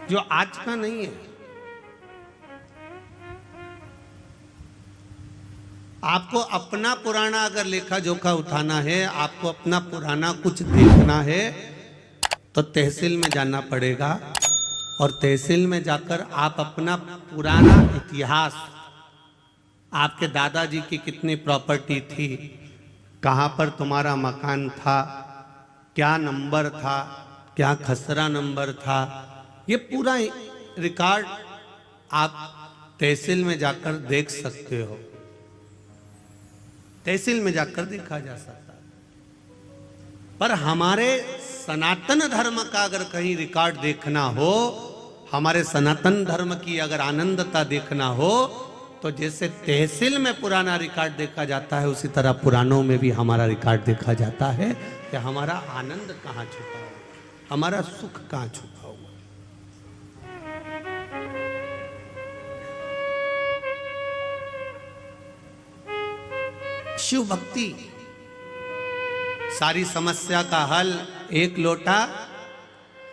जो आज का नहीं है। आपको अपना पुराना अगर लेखा जोखा उठाना है, आपको अपना पुराना कुछ देखना है, तो तहसील में जाना पड़ेगा। और तहसील में जाकर आप अपना पुराना इतिहास, आपके दादाजी की कितनी प्रॉपर्टी थी, कहाँ पर तुम्हारा मकान था, क्या नंबर था, क्या खसरा नंबर था, ये पूरा रिकॉर्ड आप तहसील में जाकर देख सकते हो। तहसील में जाकर देखा जा सकता है। पर हमारे सनातन धर्म का अगर कहीं रिकॉर्ड देखना हो, हमारे सनातन धर्म की अगर आनंदता देखना हो, तो जैसे तहसील में पुराना रिकॉर्ड देखा जाता है, उसी तरह पुराणों में भी हमारा रिकॉर्ड देखा जाता है कि हमारा आनंद कहाँ छुपा हुआ, हमारा सुख कहाँ छुपा हुआ। शिव भक्ति सारी समस्या का हल, एक लोटा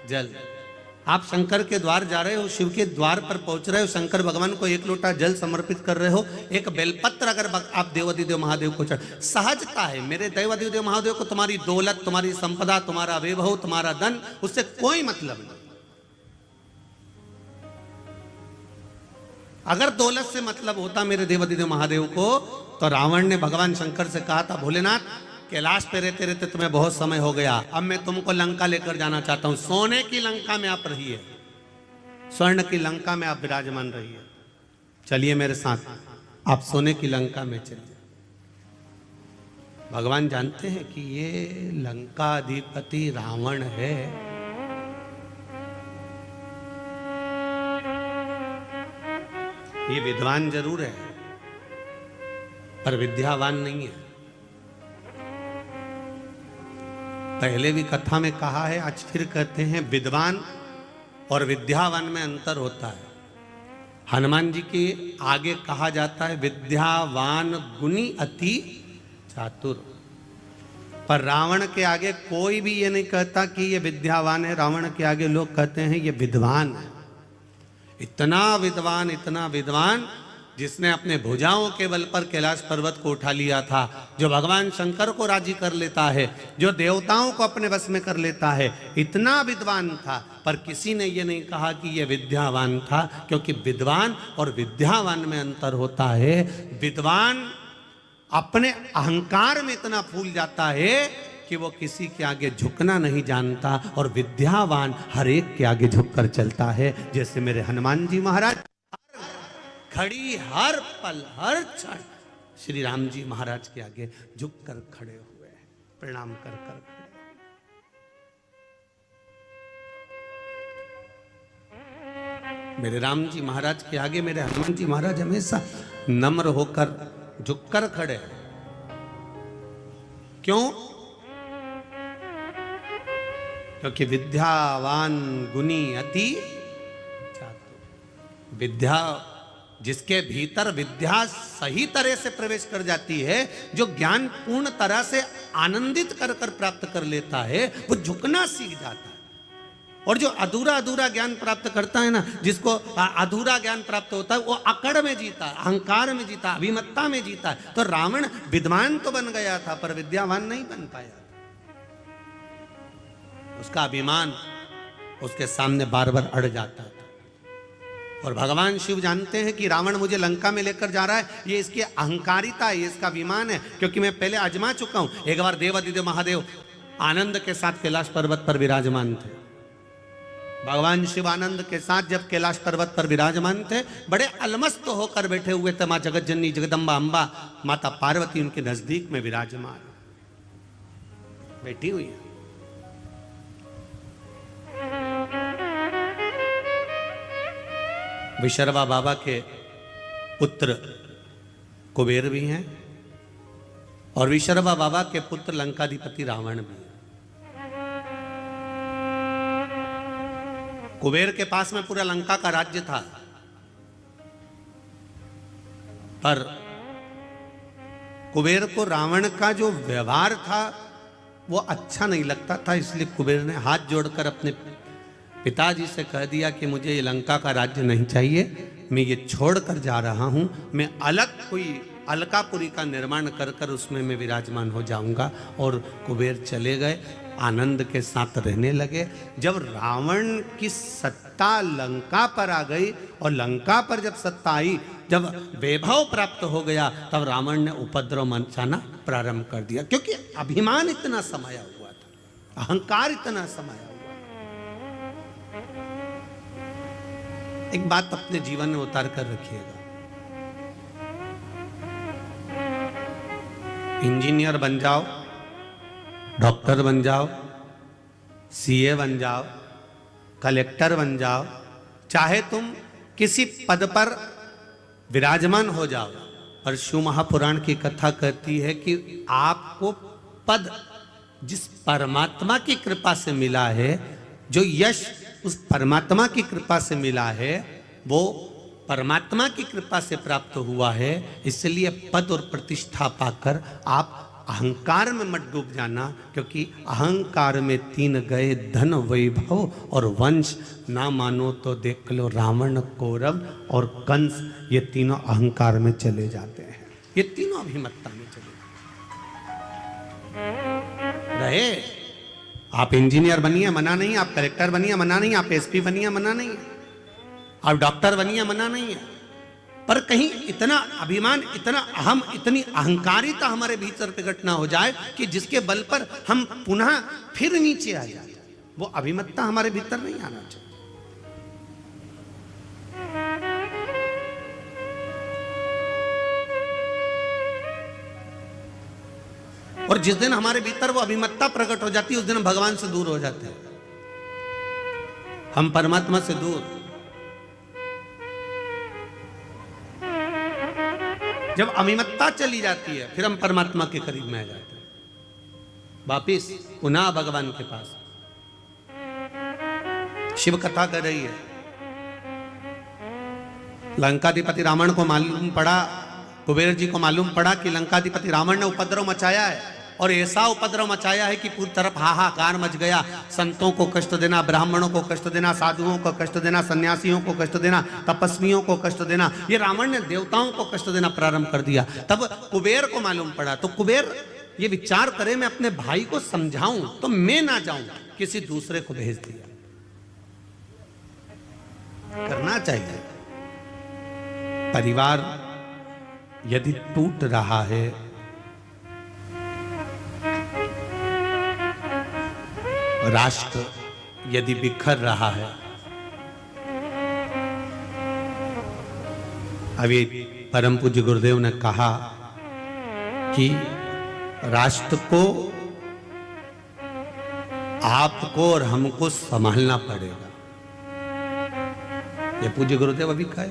जल। आप शंकर के द्वार जा रहे हो, शिव के द्वार पर पहुंच रहे हो, शंकर भगवान को एक लोटा जल समर्पित कर रहे हो, एक बेलपत्र अगर आप देवाधिदेव महादेव को चढ़, सहजता है मेरे देवाधिदेव महादेव को तुम्हारी दौलत, तुम्हारी संपदा, तुम्हारा वैभव, तुम्हारा धन, उससे कोई मतलब नहीं। अगर दौलत से मतलब होता मेरे देवाधिदेव महादेव को, तो रावण ने भगवान शंकर से कहा था, भोलेनाथ कैलाश पे रहते रहते तुम्हें बहुत समय हो गया, अब मैं तुमको लंका लेकर जाना चाहता हूं। सोने की लंका में आप रहिए, स्वर्ण की लंका में आप विराजमान रहिए, चलिए मेरे साथ, आप सोने की लंका में चलिए। भगवान जानते हैं कि ये लंका अधिपति रावण है। ये विद्वान जरूर है, पर विद्यावान नहीं है। पहले भी कथा में कहा है, आज फिर कहते हैं, विद्वान और विद्यावान में अंतर होता है। हनुमान जी के आगे कहा जाता है विद्यावान गुणी अति चातुर, पर रावण के आगे कोई भी ये नहीं कहता कि ये विद्यावान है। रावण के आगे लोग कहते हैं ये विद्वान है। इतना विद्वान, इतना विद्वान, जिसने अपने भुजाओं के बल पर कैलाश पर्वत को उठा लिया था, जो भगवान शंकर को राजी कर लेता है, जो देवताओं को अपने वश में कर लेता है, इतना विद्वान था। पर किसी ने ये नहीं कहा कि ये विद्यावान था, क्योंकि विद्वान और विद्यावान में अंतर होता है। विद्वान अपने अहंकार में इतना फूल जाता है कि वो किसी के आगे झुकना नहीं जानता, और विद्यावान हर एक के आगे झुककर चलता है। जैसे मेरे हनुमान जी महाराज खड़ी हर पल हर क्षण श्री राम जी महाराज के आगे झुककर खड़े हुए हैं, प्रणाम कर कर खड़े। मेरे राम जी महाराज के आगे मेरे हनुमान जी महाराज हमेशा नम्र होकर झुककर खड़े। क्यों? क्योंकि विद्यावान गुणी अति चातुर। विद्या, जिसके भीतर विद्या सही तरह से प्रवेश कर जाती है, जो ज्ञान पूर्ण तरह से आनंदित कर कर प्राप्त कर लेता है, वो झुकना सीख जाता है। और जो अधूरा अधूरा ज्ञान प्राप्त करता है ना, जिसको अधूरा ज्ञान प्राप्त होता है, वो अकड़ में जीता, अहंकार में जीता, अभिमत्ता में जीता है। तो रावण विद्वान तो बन गया था, पर विद्यावान नहीं बन पाया। उसका अभिमान उसके सामने बार बार अड़ जाता था। और भगवान शिव जानते हैं कि रावण मुझे लंका में लेकर जा रहा है, ये इसकी अहंकारिता है, ये इसका अभिमान है, क्योंकि मैं पहले आजमा चुका हूं। एक बार देवाधिदेव महादेव आनंद के साथ कैलाश पर्वत पर विराजमान थे। भगवान शिव आनंद के साथ जब कैलाश पर्वत पर विराजमान थे, बड़े अलमस्त होकर बैठे हुए थे। माँ जगतजननी जगदम्बा अम्बा माता पार्वती उनके नजदीक में विराजमान बैठी हुई है। विशर्वा बाबा के पुत्र कुबेर भी हैं, और विशर्वा बाबा के पुत्र लंकाधिपति रावण भी हैं। कुबेर के पास में पूरा लंका का राज्य था, पर कुबेर को रावण का जो व्यवहार था वो अच्छा नहीं लगता था। इसलिए कुबेर ने हाथ जोड़कर अपने पिताजी से कह दिया कि मुझे ये लंका का राज्य नहीं चाहिए, मैं ये छोड़ कर जा रहा हूँ, मैं अलग कोई अलकापुरी का निर्माण कर कर उसमें मैं विराजमान हो जाऊंगा। और कुबेर चले गए, आनंद के साथ रहने लगे। जब रावण की सत्ता लंका पर आ गई और लंका पर जब सत्ता आई, जब वैभव प्राप्त हो गया, तब रावण ने उपद्रव मचाना प्रारंभ कर दिया, क्योंकि अभिमान इतना समाया हुआ था, अहंकार इतना समाया हुआ। एक बात अपने जीवन में उतार कर रखिएगा, इंजीनियर बन जाओ, डॉक्टर बन जाओ, सीए बन जाओ, कलेक्टर बन जाओ, चाहे तुम किसी पद पर विराजमान हो जाओ, पर शिव महापुराण की कथा कहती है कि आपको पद जिस परमात्मा की कृपा से मिला है, जो यश उस परमात्मा की कृपा से मिला है, वो परमात्मा की कृपा से प्राप्त हुआ है। इसलिए पद और प्रतिष्ठा पाकर आप अहंकार में मत डूब जाना, क्योंकि अहंकार में तीन गए, धन, वैभव और वंश। ना मानो तो देख लो रावण, कौरव और कंस, ये तीनों अहंकार में चले जाते हैं, ये तीनों अभिमत्ता में चले रहे। आप इंजीनियर बनिए, मना नहीं, आप कलेक्टर बनिए, मना नहीं, आप एसपी बनिए, मना नहीं, आप डॉक्टर बनिए, मना नहीं है, पर कहीं इतना अभिमान, इतना अहम, इतनी अहंकारिता हमारे भीतर प्रकट ना हो जाए कि जिसके बल पर हम पुनः फिर नीचे आ जाए। वो अभिमत्ता हमारे भीतर नहीं आना चाहिए। और जिस दिन हमारे भीतर वो अभिमत्ता प्रकट हो जाती है, उस दिन हम भगवान से दूर हो जाते हैं, हम परमात्मा से दूर। जब अभिमत्ता चली जाती है, फिर हम परमात्मा के करीब में आ जाते हैं, वापिस पुनः भगवान के पास। शिव कथा कर रही है, लंकाधिपति रावण को मालूम पड़ा, कुबेर जी को मालूम पड़ा कि लंकाधिपति रावण ने उपद्रव मचाया है, और ऐसा उपद्रव मचाया है कि पूरी तरफ हाहाकार मच गया। संतों को कष्ट देना, ब्राह्मणों को कष्ट देना, साधुओं को कष्ट देना, सन्यासियों को कष्ट देना, तपस्वियों को कष्ट देना, ये रावण ने देवताओं को कष्ट देना प्रारंभ कर दिया। तब कुबेर को मालूम पड़ा, तो कुबेर ये विचार करे, मैं अपने भाई को समझाऊं तो मैं ना जाऊं, किसी दूसरे को भेज दिया। करना चाहिए। परिवार यदि टूट रहा है, राष्ट्र यदि बिखर रहा है, अभी परम पूज्य गुरुदेव ने कहा कि राष्ट्र को आपको और हमको संभालना पड़ेगा। ये पूज्य गुरुदेव अभी कहे,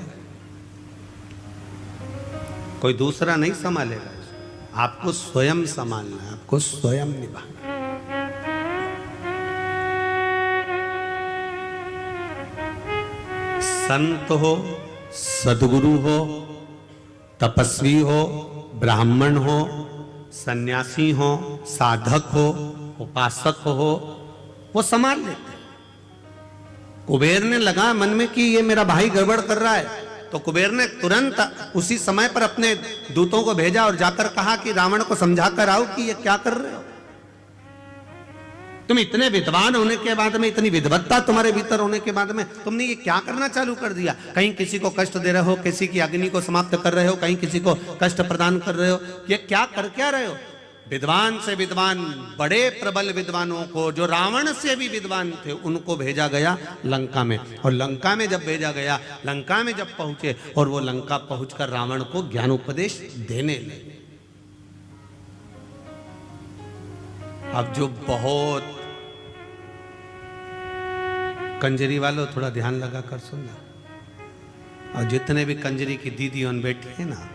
कोई दूसरा नहीं संभालेगा, आपको स्वयं संभालना है, आपको स्वयं निभाना। संत हो, सद्गुरु हो, तपस्वी हो, ब्राह्मण हो, सन्यासी हो, साधक हो, उपासक हो, वो संभाल लेते। कुबेर ने लगा मन में कि ये मेरा भाई गड़बड़ कर रहा है, तो कुबेर ने तुरंत उसी समय पर अपने दूतों को भेजा और जाकर कहा कि रावण को समझा कर आओ कि ये क्या कर रहे हो। तुम इतने विद्वान होने के बाद में, इतनी विद्वत्ता तुम्हारे भीतर होने के बाद में, तुमने ये क्या करना चालू कर दिया। कहीं किसी को कष्ट दे रहे हो, किसी की अग्नि को समाप्त कर रहे हो, कहीं किसी को कष्ट प्रदान कर रहे हो, ये क्या कर क्या रहे हो। विद्वान से विद्वान, बड़े प्रबल विद्वानों को, जो रावण से भी विद्वान थे, उनको भेजा गया लंका में। और लंका में जब भेजा गया, लंका में जब पहुंचे, और वो लंका पहुंचकर रावण को ज्ञानोपदेश देने लगे। अब जो बहुत कंजरी वालों, थोड़ा ध्यान लगा कर सुनना, और जितने भी कंजरी की दीदी उन बैठी है ना,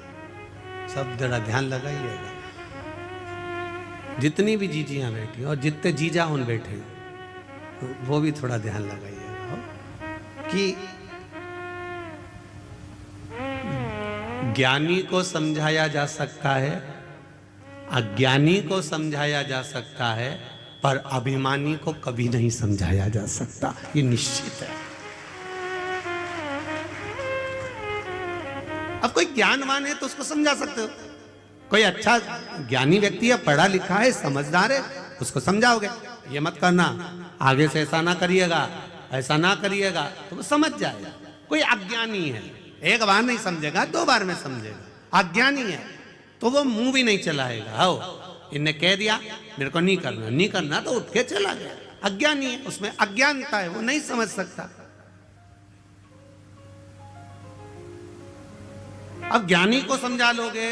सब जरा ध्यान लगाइएगा। जितनी भी जीजियां बैठी और जितने जीजा उन बैठे, वो भी थोड़ा ध्यान लगाइएगा कि ज्ञानी को समझाया जा सकता है, अज्ञानी को समझाया जा सकता है, पर अभिमानी को कभी नहीं समझाया जा सकता, ये निश्चित है। अब कोई ज्ञानवान है तो उसको समझा सकते हो, कोई अच्छा ज्ञानी व्यक्ति है, पढ़ा लिखा है, समझदार है, उसको समझाओगे ये मत करना, आगे से ऐसा ना करिएगा, ऐसा ना करिएगा, तो वो समझ जाएगा। कोई अज्ञानी है, एक बार नहीं समझेगा, 2 बार में समझेगा। अज्ञानी है तो वो मुंह भी नहीं चलाएगा। हो इनने कह दिया मेरे को नहीं करना, नहीं करना तो उठ के चला गया। अज्ञानी है, उसमें अज्ञानता है, वो नहीं समझ सकता। अब ज्ञानी को समझा लोगे,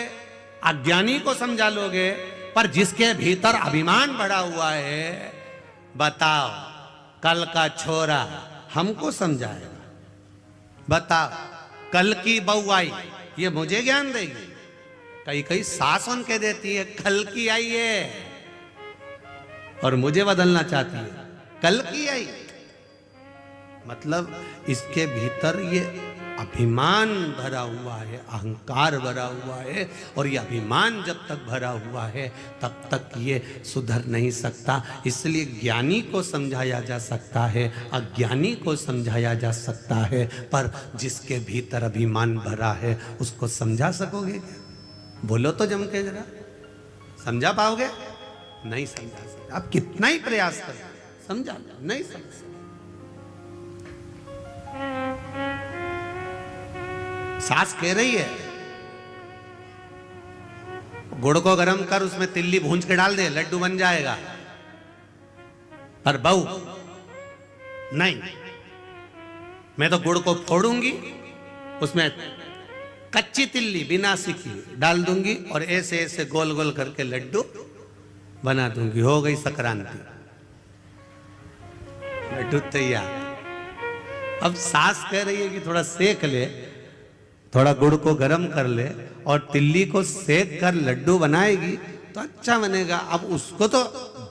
अज्ञानी को समझा लोगे, पर जिसके भीतर अभिमान बढ़ा हुआ है, बताओ कल का छोरा हमको समझाएगा, बताओ कल की बहू आई ये मुझे ज्ञान देगी। कई कई सास उनके देती है कल की आई है और मुझे बदलना चाहती है, कल की आई। मतलब इसके भीतर ये अभिमान भरा हुआ है, अहंकार भरा हुआ है, और ये अभिमान जब तक भरा हुआ है तब तक ये सुधर नहीं सकता। इसलिए ज्ञानी को समझाया जा सकता है, अज्ञानी को समझाया जा सकता है, पर जिसके भीतर अभिमान भरा है उसको समझा सकोगे क्या? बोलो तो जम के जरा, समझा पाओगे? नहीं समझा सकते। आप कितना ही प्रयास करो समझा नहीं समझ सकते। सास कह रही है गुड़ को गर्म कर, उसमें तिल्ली भूंज के डाल दे, लड्डू बन जाएगा। पर बहू नहीं, मैं तो गुड़ को फोड़ूंगी, उसमें कच्ची तिल्ली बिना सीखी डाल दूंगी और ऐसे ऐसे गोल गोल करके लड्डू बना दूंगी, हो गई संक्रांति, लड्डू तैयार। अब सास कह रही है कि थोड़ा सेक ले, थोड़ा गुड़ को गर्म कर ले और तिल्ली को सेक कर लड्डू बनाएगी तो अच्छा बनेगा। अब उसको तो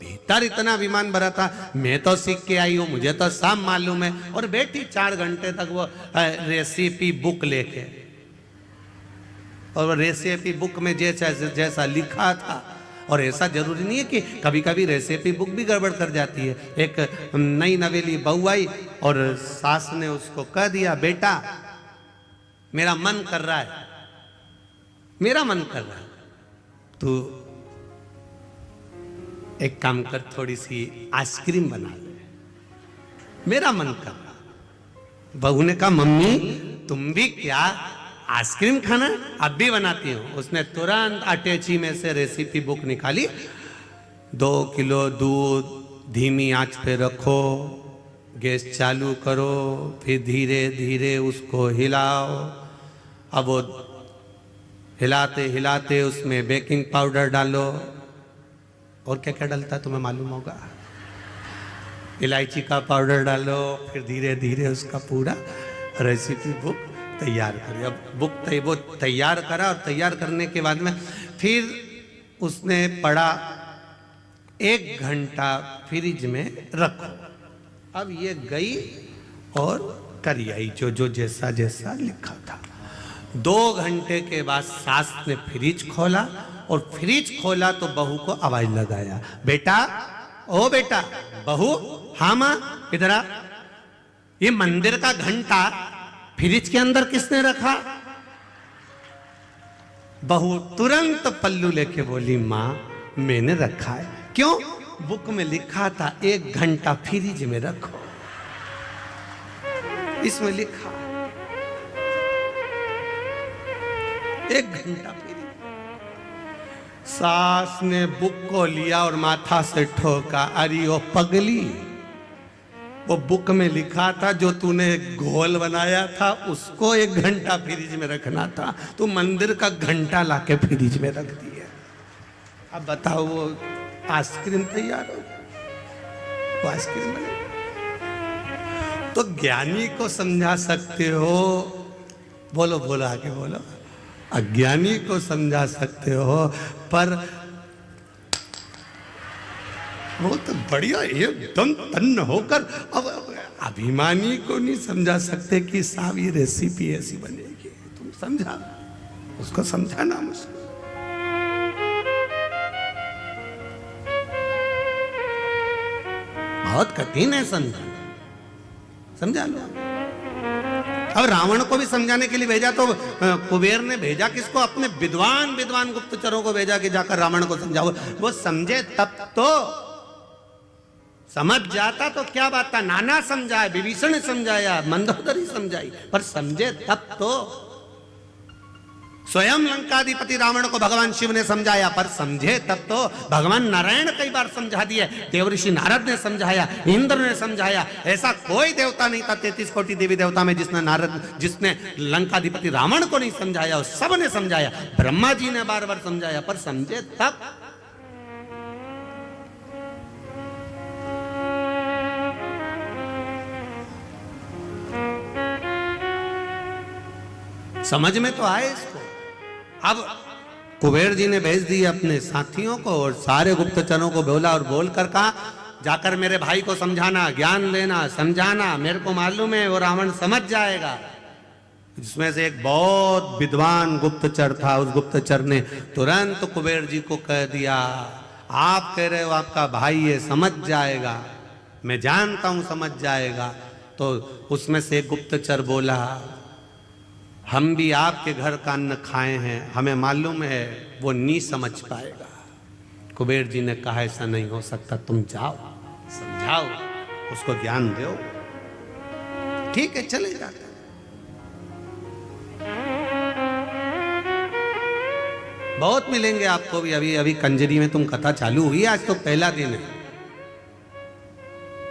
भीतर इतना अभिमान भरा था, मैं तो सीख के आई हूं, मुझे तो सब मालूम है, और बैठी 4 घंटे तक वो रेसिपी बुक लेके, और रेसिपी बुक में जैसा लिखा था। और ऐसा जरूरी नहीं है कि कभी कभी रेसिपी बुक भी गड़बड़ कर जाती है। एक नई नवेली बहू आई और सास ने उसको कह दिया बेटा मेरा मन कर रहा है, मेरा मन कर रहा है, तू एक काम कर थोड़ी सी आइसक्रीम बना ले, मेरा मन कर रहा। बहू ने कहा मम्मी तुम भी क्या आइसक्रीम खाना? अब भी बनाती हूँ। उसने तुरंत अटैची में से रेसिपी बुक निकाली, 2 किलो दूध धीमी आंच पे रखो, गैस चालू करो, फिर धीरे धीरे उसको हिलाओ। अब वो हिलाते हिलाते उसमें बेकिंग पाउडर डालो, और क्या क्या डलता है तुम्हें मालूम होगा, इलायची का पाउडर डालो, फिर धीरे धीरे उसका पूरा रेसिपी बुक तैयार करी। अब वो तैयार करा, और तैयार करने के बाद में फिर उसने पढ़ा 1 घंटा फ्रिज में रखो। अब ये गई और करी आई जो जैसा जैसा लिखा था। 2 घंटे के बाद सास ने फ्रिज खोला, और फ्रिज खोला तो बहू को आवाज लगाया, बेटा ओ बेटा, बहू हाँ मां इधर आ, ये मंदिर का घंटा फ्रिज के अंदर किसने रखा? बहू तुरंत पल्लू लेके बोली मां मैंने रखा है। क्यों? बुक में लिखा था 1 घंटा फ्रिज में रखो, इसमें लिखा 1 घंटा फ्रिज। सास ने बुक को लिया और माथा से ठोका, अरे ओ पगली, वो बुक में लिखा था जो तूने घोल बनाया था उसको 1 घंटा फ्रिज में रखना था, तू मंदिर का घंटा लाके फ्रिज में रख दिया। अब बताओ वो आइसक्रीम तैयार हो, वो आइसक्रीम बने। तो ज्ञानी को समझा सकते हो, बोलो बोलो आगे बोलो, अज्ञानी को समझा सकते हो, पर वो तो बढ़िया एकदम तन्न होकर अब अभिमानी को नहीं समझा सकते कि साहब ये रेसिपी ऐसी बनेगी। तुम समझा, उसको समझाना मुश्किल। बहुत कठिन है समझाना, समझा लो। अब रावण को भी समझाने के लिए भेजा तो कुबेर ने भेजा किसको? अपने विद्वान विद्वान गुप्तचरों को भेजा कि जाकर रावण को समझाओ। वो समझे तब तो, समझ जाता तो क्या बात था। नाना समझाया, विभीषण ने समझाया, मंदोदरी समझाई, पर समझे तब तो। स्वयं लंकाधिपति रावण को भगवान शिव ने समझाया, पर समझे तब तो। भगवान नारायण कई बार समझा दिए, देवऋषि नारद ने समझाया, इंद्र ने समझाया। ऐसा कोई देवता नहीं था 33 कोटि देवी देवता में जिसने लंकाधिपति रावण को नहीं समझाया। सब ने समझाया, ब्रह्मा जी ने बार बार समझाया, पर समझे तब। समझ में तो आए इसको। अब कुबेर जी ने भेज दिए अपने साथियों को और सारे गुप्तचरों को बोला और बोलकर कहा, जाकर मेरे भाई को समझाना, ज्ञान देना, समझाना। मेरे को मालूम है वो रावण समझ जाएगा। जिसमें से एक बहुत विद्वान गुप्तचर था, उस गुप्तचर ने तुरंत कुबेर जी को कह दिया, आप कह रहे हो आपका भाई ये समझ जाएगा, मैं जानता हूं समझ जाएगा। तो उसमें से एक गुप्तचर बोला, हम भी आपके घर का अन्न खाए हैं, हमें मालूम है वो नहीं समझ पाएगा। कुबेर जी ने कहा, ऐसा नहीं हो सकता, तुम जाओ समझाओ, उसको ज्ञान दो। ठीक है, चले जाते। बहुत मिलेंगे आपको भी। अभी अभी कंजरी में तुम कथा चालू हुई, आज तो पहला दिन है।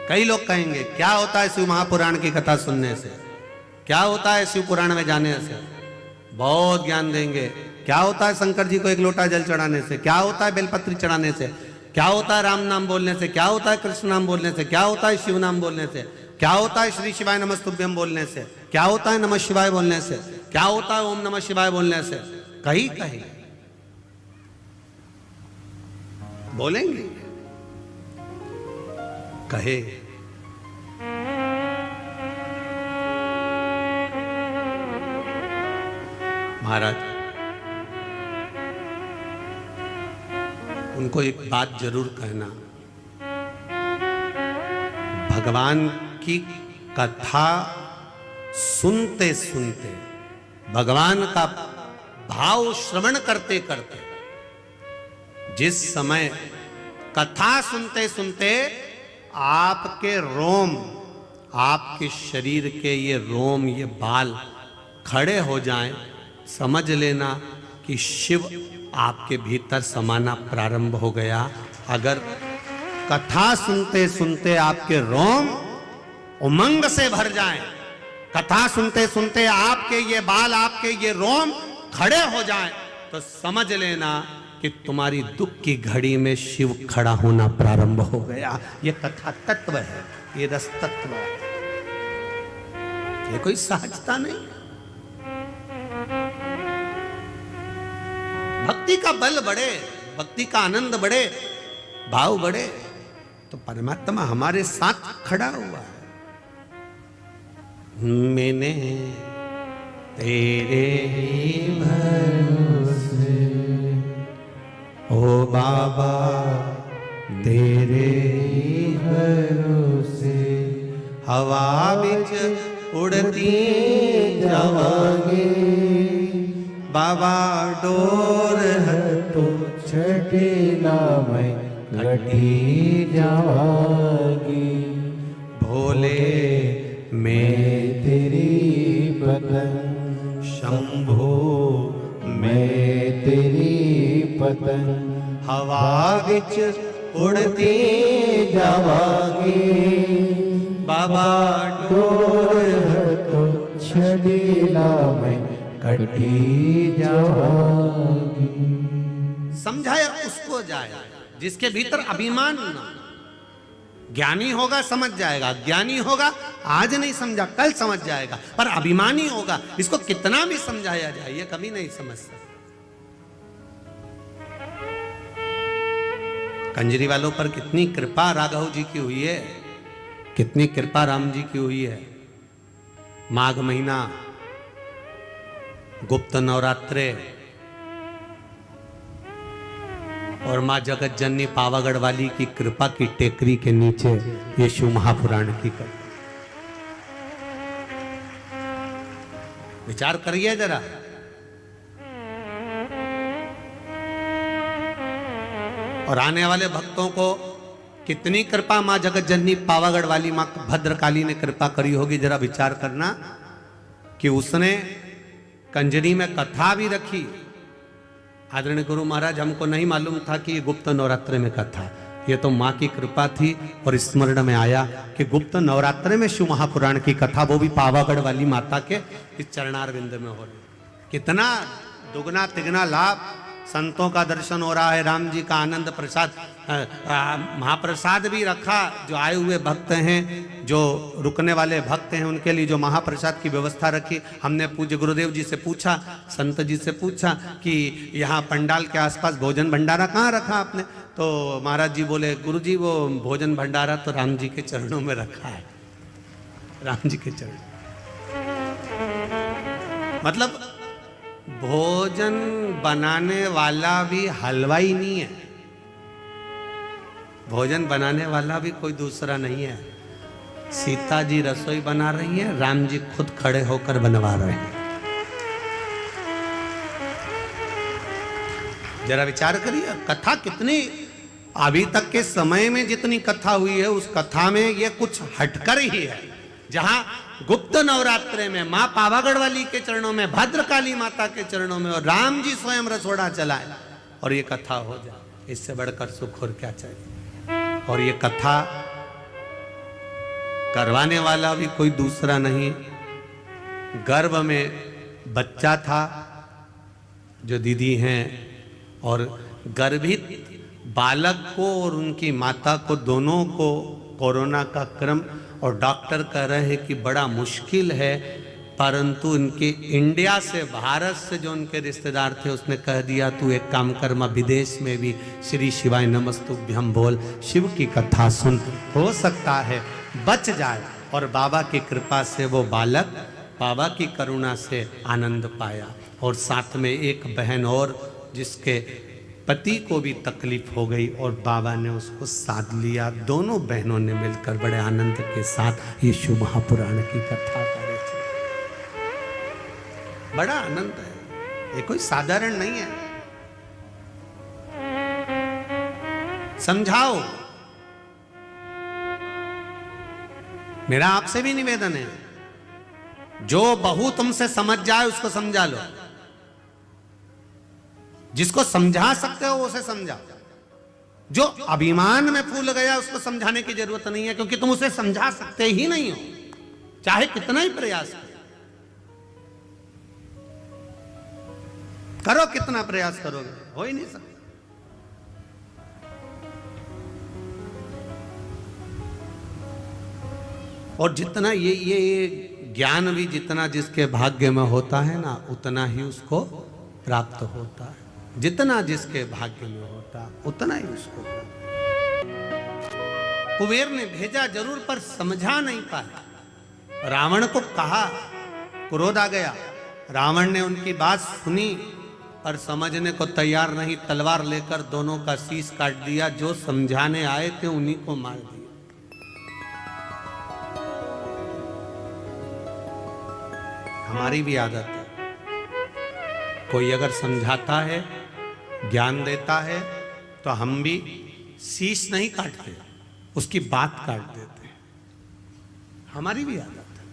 कई लोग कहेंगे क्या होता है शिव महापुराण की कथा सुनने से, क्या होता है शिव पुराण में जाने से। बहुत ज्ञान देंगे। क्या होता है शंकर जी को एक लोटा जल चढ़ाने से, क्या होता है बेलपत्री चढ़ाने से, क्या होता है राम नाम बोलने से, क्या होता है कृष्ण नाम बोलने से, क्या होता है शिव नाम बोलने से, क्या होता है श्री शिवाय नमस्तुभ्यम बोलने से, क्या होता है नमः शिवाय बोलने से, क्या होता है ओम नमः शिवाय बोलने से। कहीं कहीं बोलेंगे, कहे महाराज उनको एक बात जरूर कहना, भगवान की कथा सुनते सुनते, भगवान का भाव श्रवण करते करते, जिस समय कथा सुनते सुनते आपके रोम, आपके शरीर के ये रोम, ये बाल खड़े हो जाएं, समझ लेना कि शिव आपके भीतर समाना प्रारंभ हो गया। अगर कथा सुनते सुनते आपके रोम उमंग से भर जाएं, कथा सुनते सुनते आपके ये बाल, आपके ये रोम खड़े हो जाएं, तो समझ लेना कि तुम्हारी दुख की घड़ी में शिव खड़ा होना प्रारंभ हो गया। ये कथा तत्व है, ये रस तत्व है, ये कोई सहजता नहीं। भक्ति का बल बढ़े, भक्ति का आनंद बढ़े, भाव बढ़े, तो परमात्मा हमारे साथ खड़ा हुआ है। मैंने तेरे भरोसे ओ बाबा, तेरे भरोसे हवा बिच उड़ती जावांगे, बाबा डोर हटो छठेला में घटी जावांगी, भोले मैं तेरी पतन, शंभो मैं तेरी पतन, हवा बिच उड़ती जावांगी, बाबा डोर हटो छठेला में कटी जावांगी। समझाया उसको जाए जिसके भीतर अभिमान ना। ज्ञानी होगा समझ जाएगा, ज्ञानी होगा आज नहीं समझा कल समझ जाएगा, पर अभिमानी होगा इसको कितना भी समझाया जाए ये कभी नहीं समझ सकता। कंजरी वालों पर कितनी कृपा राघव जी की हुई है, कितनी कृपा राम जी की हुई है। माघ महीना, गुप्त नवरात्रे, और माँ जगत जननी पावागढ़ वाली की कृपा की टेकरी के नीचे ये शिव महापुराण की कथा। विचार करिए जरा। और आने वाले भक्तों को कितनी कृपा माँ जगत जननी पावागढ़ वाली माँ भद्रकाली ने कृपा करी होगी। जरा विचार करना कि उसने कंजरी में कथा भी रखी। आदरणीय गुरु महाराज, हमको नहीं मालूम था कि ये गुप्त नवरात्र में कथा, ये तो माँ की कृपा थी और स्मरण में आया कि गुप्त नवरात्र में शिव महापुराण की कथा, वो भी पावागढ़ वाली माता के इस चरणारविंद में हो रही। कितना दुगना तिगना लाभ। संतों का दर्शन हो रहा है, राम जी का आनंद प्रसाद, महाप्रसाद भी रखा। जो आए हुए भक्त हैं, जो रुकने वाले भक्त हैं, उनके लिए जो महाप्रसाद की व्यवस्था रखी। हमने पूज्य गुरुदेव जी से पूछा, संत जी से पूछा कि यहाँ पंडाल के आसपास भोजन भंडारा कहाँ रखा आपने? तो महाराज जी बोले, गुरु जी वो भोजन भंडारा तो राम जी के चरणों में रखा है, राम जी के चरण। मतलब भोजन बनाने वाला भी हलवाई नहीं है, भोजन बनाने वाला भी कोई दूसरा नहीं है। सीता जी रसोई बना रही है, राम जी खुद खड़े होकर बनवा रहे हैं। जरा विचार करिए, कथा कितनी, अभी तक के समय में जितनी कथा हुई है उस कथा में ये कुछ हटकर ही है। जहां गुप्त नवरात्रे में माँ पावागढ़ वाली के चरणों में, भद्रकाली माता के चरणों में, और राम जी स्वयं रसोड़ा चलाए और ये कथा हो जाए, इससे बढ़कर सुख और क्या चाहिए। और ये कथा करवाने वाला भी कोई दूसरा नहीं। गर्भ में बच्चा था जो दीदी हैं, और गर्भित बालक को और उनकी माता को, दोनों को कोरोना का क्रम, और डॉक्टर कह रहे हैं कि बड़ा मुश्किल है, परंतु इनके इंडिया से, भारत से जो उनके रिश्तेदार थे, उसने कह दिया तू एक काम कर, मैं विदेश में भी श्री शिवाय नमस्तुभ्यं बोल, शिव की कथा सुन, हो सकता है बच जाए। और बाबा की कृपा से वो बालक बाबा की करुणा से आनंद पाया। और साथ में एक बहन और जिसके पति को भी तकलीफ हो गई और बाबा ने उसको साध लिया। दोनों बहनों ने मिलकर बड़े आनंद के साथ ये शिव महापुराण की कथा करे थे। बड़ा आनंद है, ये कोई साधारण नहीं है। समझाओ, मेरा आपसे भी निवेदन है, जो बहू तुमसे समझ जाए उसको समझा लो। जिसको समझा सकते हो उसे समझाओ। जो अभिमान में फूल गया उसको समझाने की जरूरत नहीं है, क्योंकि तुम उसे समझा सकते ही नहीं हो, चाहे कितना ही प्रयास करो, कितना प्रयास करोगे, हो ही नहीं सकता। और जितना ये ज्ञान भी जितना जिसके भाग्य में होता है ना, उतना ही उसको प्राप्त होता है। जितना जिसके भाग्य में होता उतना ही उसको। कुबेर ने भेजा जरूर पर समझा नहीं पाया। रावण को कहा, क्रोध आ गया। रावण ने उनकी बात सुनी पर समझने को तैयार नहीं, तलवार लेकर दोनों का शीश काट दिया। जो समझाने आए थे उन्हीं को मार दिया। हमारी भी आदत है, कोई अगर समझाता है, ज्ञान देता है, तो हम भी शीश नहीं काटते, उसकी बात काट देते हैं। हमारी भी आदत है।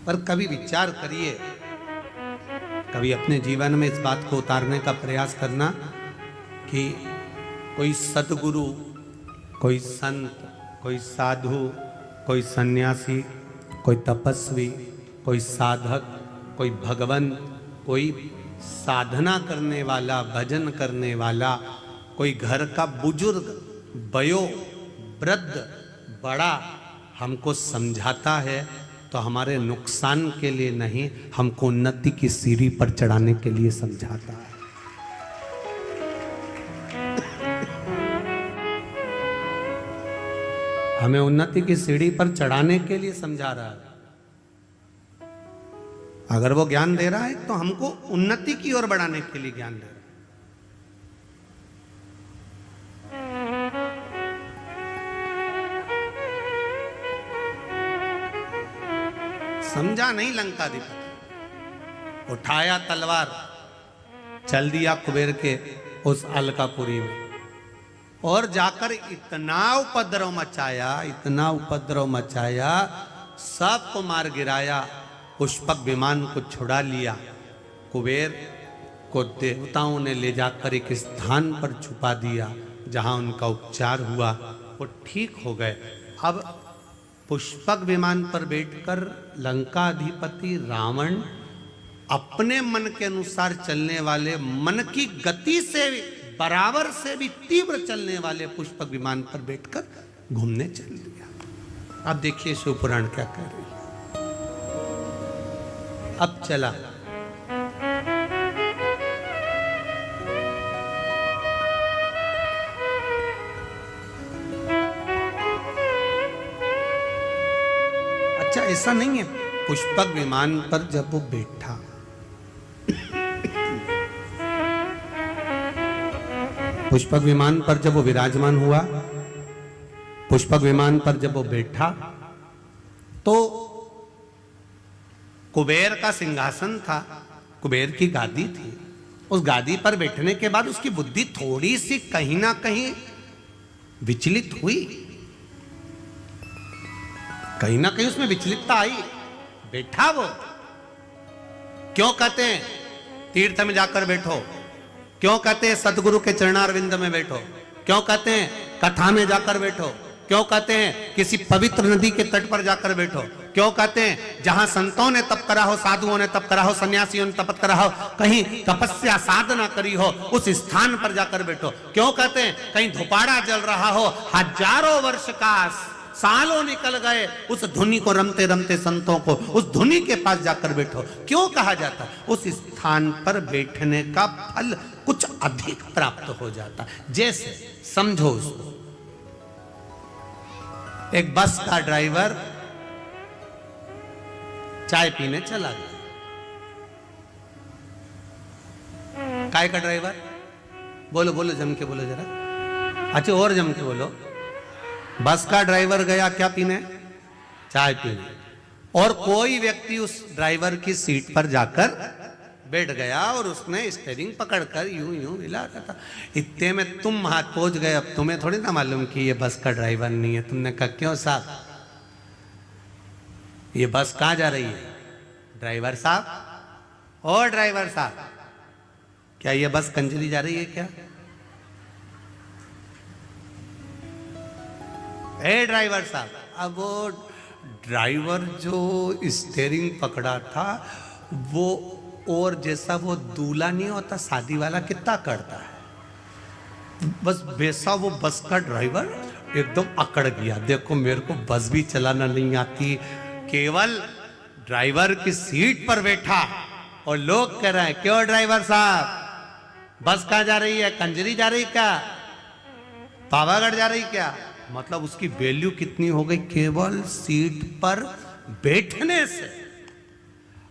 पर कभी विचार करिए, कभी अपने जीवन में इस बात को उतारने का प्रयास करना कि कोई सद्गुरु, कोई संत, कोई साधु, कोई सन्यासी, कोई तपस्वी, कोई साधक, कोई भगवंत, कोई साधना करने वाला, भजन करने वाला, कोई घर का बुजुर्ग, वयो वृद्ध, बड़ा हमको समझाता है तो हमारे नुकसान के लिए नहीं, हमको उन्नति की सीढ़ी पर चढ़ाने के लिए समझाता है। हमें उन्नति की सीढ़ी पर चढ़ाने के लिए समझा रहा है। अगर वो ज्ञान दे रहा है तो हमको उन्नति की ओर बढ़ाने के लिए ज्ञान दे रहा है। समझा नहीं लंकाधिपति, उठाया तलवार, चल दिया कुबेर के उस अलकापुरी में और जाकर इतना उपद्रव मचाया, सबको मार गिराया, पुष्पक विमान को छुड़ा लिया। कुबेर को देवताओं ने ले जाकर एक स्थान पर छुपा दिया जहां उनका उपचार हुआ, वो ठीक हो गए। अब पुष्पक विमान पर बैठकर लंकाधिपति रावण अपने मन के अनुसार चलने वाले, मन की गति से बराबर से भी तीव्र चलने वाले पुष्पक विमान पर बैठकर घूमने चल दिया। अब देखिए शिवपुराण क्या कह रही है। अब चला अच्छा, ऐसा नहीं है। पुष्पक विमान पर जब वो बैठा, पुष्पक विमान पर जब वो विराजमान हुआ, पुष्पक विमान पर जब वो बैठा, तो कुबेर का सिंहासन था, कुबेर की गादी थी। उस गादी पर बैठने के बाद उसकी बुद्धि थोड़ी सी कहीं ना कहीं विचलित हुई, कहीं ना कहीं उसमें विचलितता आई। बैठा वो, क्यों कहते हैं तीर्थ में जाकर बैठो, क्यों कहते हैं सदगुरु के चरणारविंद में बैठो, क्यों कहते हैं कथा में जाकर बैठो, क्यों कहते हैं किसी पवित्र नदी के तट पर जाकर बैठो, क्यों कहते हैं जहां संतों ने तप करा हो, साधुओं ने तप करा हो, सन्यासियों ने तप करा हो, कहीं तपस्या साधना करी हो, उस स्थान पर जाकर बैठो। क्यों कहते हैं कहीं धुपाड़ा जल रहा हो, हजारों वर्ष का, सालों निकल गए, उस धुनी को रमते रमते संतों को उस धुनी के पास जाकर बैठो। क्यों कहा जाता? उस स्थान पर बैठने का फल कुछ अधिक प्राप्त हो जाता। जैसे समझो उसको, एक बस का ड्राइवर चाय पीने चला गया। काय का ड्राइवर? बोलो बोलो, जम के बोलो जरा। अच्छा, और जम के बोलो। बस का ड्राइवर गया क्या पीने? चाय पीने। और कोई व्यक्ति उस ड्राइवर की सीट पर जाकर बैठ गया और उसने स्टीयरिंग पकड़कर यूं यूं हिला रहा था। इतने में तुम हाथ पहुंच गए। अब तुम्हें थोड़ी ना मालूम कि ये बस का ड्राइवर नहीं है। तुमने कहा क्यों साहब, ये बस कहां जा रही है? ड्राइवर साहब, और ड्राइवर साहब, क्या ये बस कंजली जा रही है क्या? ए ड्राइवर साहब। अब वो ड्राइवर जो स्टीयरिंग पकड़ा था वो, और जैसा वो दूल्हा नहीं होता शादी वाला कितना करता है, बस वैसा वो बस का ड्राइवर एकदम अकड़ गया। देखो मेरे को बस भी चलाना नहीं आती, केवल ड्राइवर की सीट पर बैठा और लोग कह रहे हैं क्यों ड्राइवर साहब, बस कहाँ जा रही है? कंजरी जा रही क्या? पावागढ़ जा रही क्या? मतलब उसकी वैल्यू कितनी हो गई केवल सीट पर बैठने से।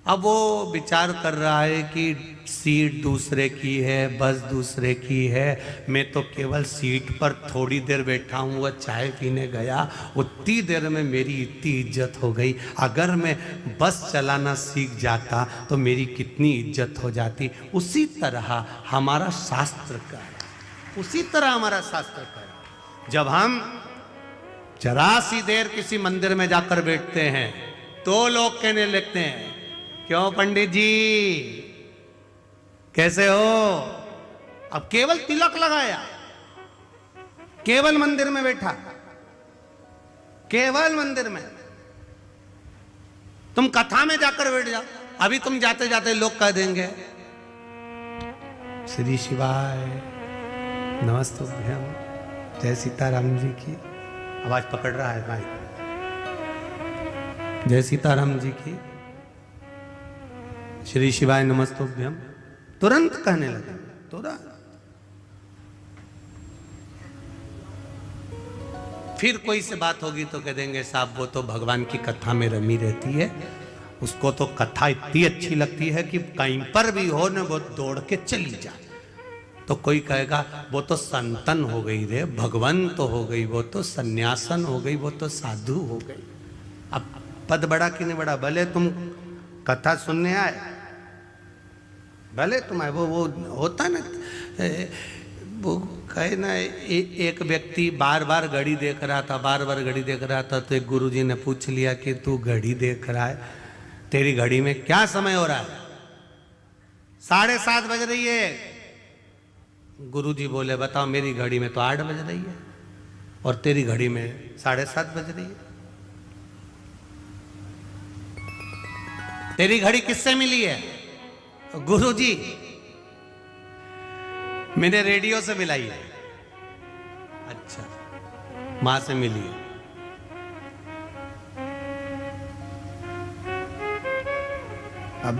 अब वो विचार कर रहा है कि सीट दूसरे की है, बस दूसरे की है, मैं तो केवल सीट पर थोड़ी देर बैठा हूँ। वह चाय पीने गया, उतनी देर में मेरी इतनी इज्जत हो गई। अगर मैं बस चलाना सीख जाता तो मेरी कितनी इज्जत हो जाती। उसी तरह हमारा शास्त्र का है, उसी तरह हमारा शास्त्र का है। जब हम जरा सी देर किसी मंदिर में जाकर बैठते हैं तो लोग कहने लगते हैं क्यों पंडित जी कैसे हो? अब केवल तिलक लगाया, केवल मंदिर में बैठा, केवल मंदिर में। तुम कथा में जाकर बैठ जाओ, अभी तुम जाते जाते लोग कह देंगे श्री शिवाय नमस्तुभ्यम, जय सीताराम जी की। आवाज पकड़ रहा है भाई, जय सीताराम जी की, श्री शिवाय नमस्तुभ्यम, तुरंत कहने लगे, तुरंत। फिर कोई से बात होगी तो कह देंगे साहब वो तो भगवान की कथा में रमी रहती है, उसको तो कथा इतनी अच्छी लगती है कि कहीं पर भी हो न वो दौड़ के चली जाए। तो कोई कहेगा वो तो संतन हो गई रे, भगवान तो हो गई, वो तो सन्यासन हो गई, वो तो साधु हो गई। अब पद बड़ा कि नहीं बड़ा, भले तुम कथा सुनने आए, भले तुम आए, वो होता ना, वो कहे ना, एक व्यक्ति बार बार घड़ी देख रहा था, बार बार घड़ी देख रहा था, तो एक गुरुजी ने पूछ लिया कि तू घड़ी देख रहा है, तेरी घड़ी में क्या समय हो रहा है? 7:30 बज रही है। गुरुजी बोले बताओ, मेरी घड़ी में तो 8 बज रही है और तेरी घड़ी में 7:30 बज रही है। तेरी घड़ी किससे मिली है? गुरुजी, मैंने रेडियो से मिलाई है। अच्छा, मां से मिली है। अब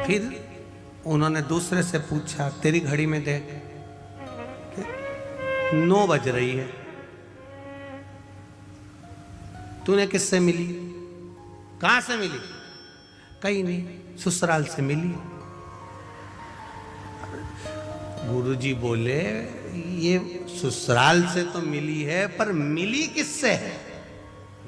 फिर उन्होंने दूसरे से पूछा, तेरी घड़ी में देख 9 बज रही है, तूने किससे मिली? कहां से मिली? कहीं नहीं, ससुराल से मिली। गुरुजी बोले ये ससुराल से तो मिली है, पर मिली किससे है?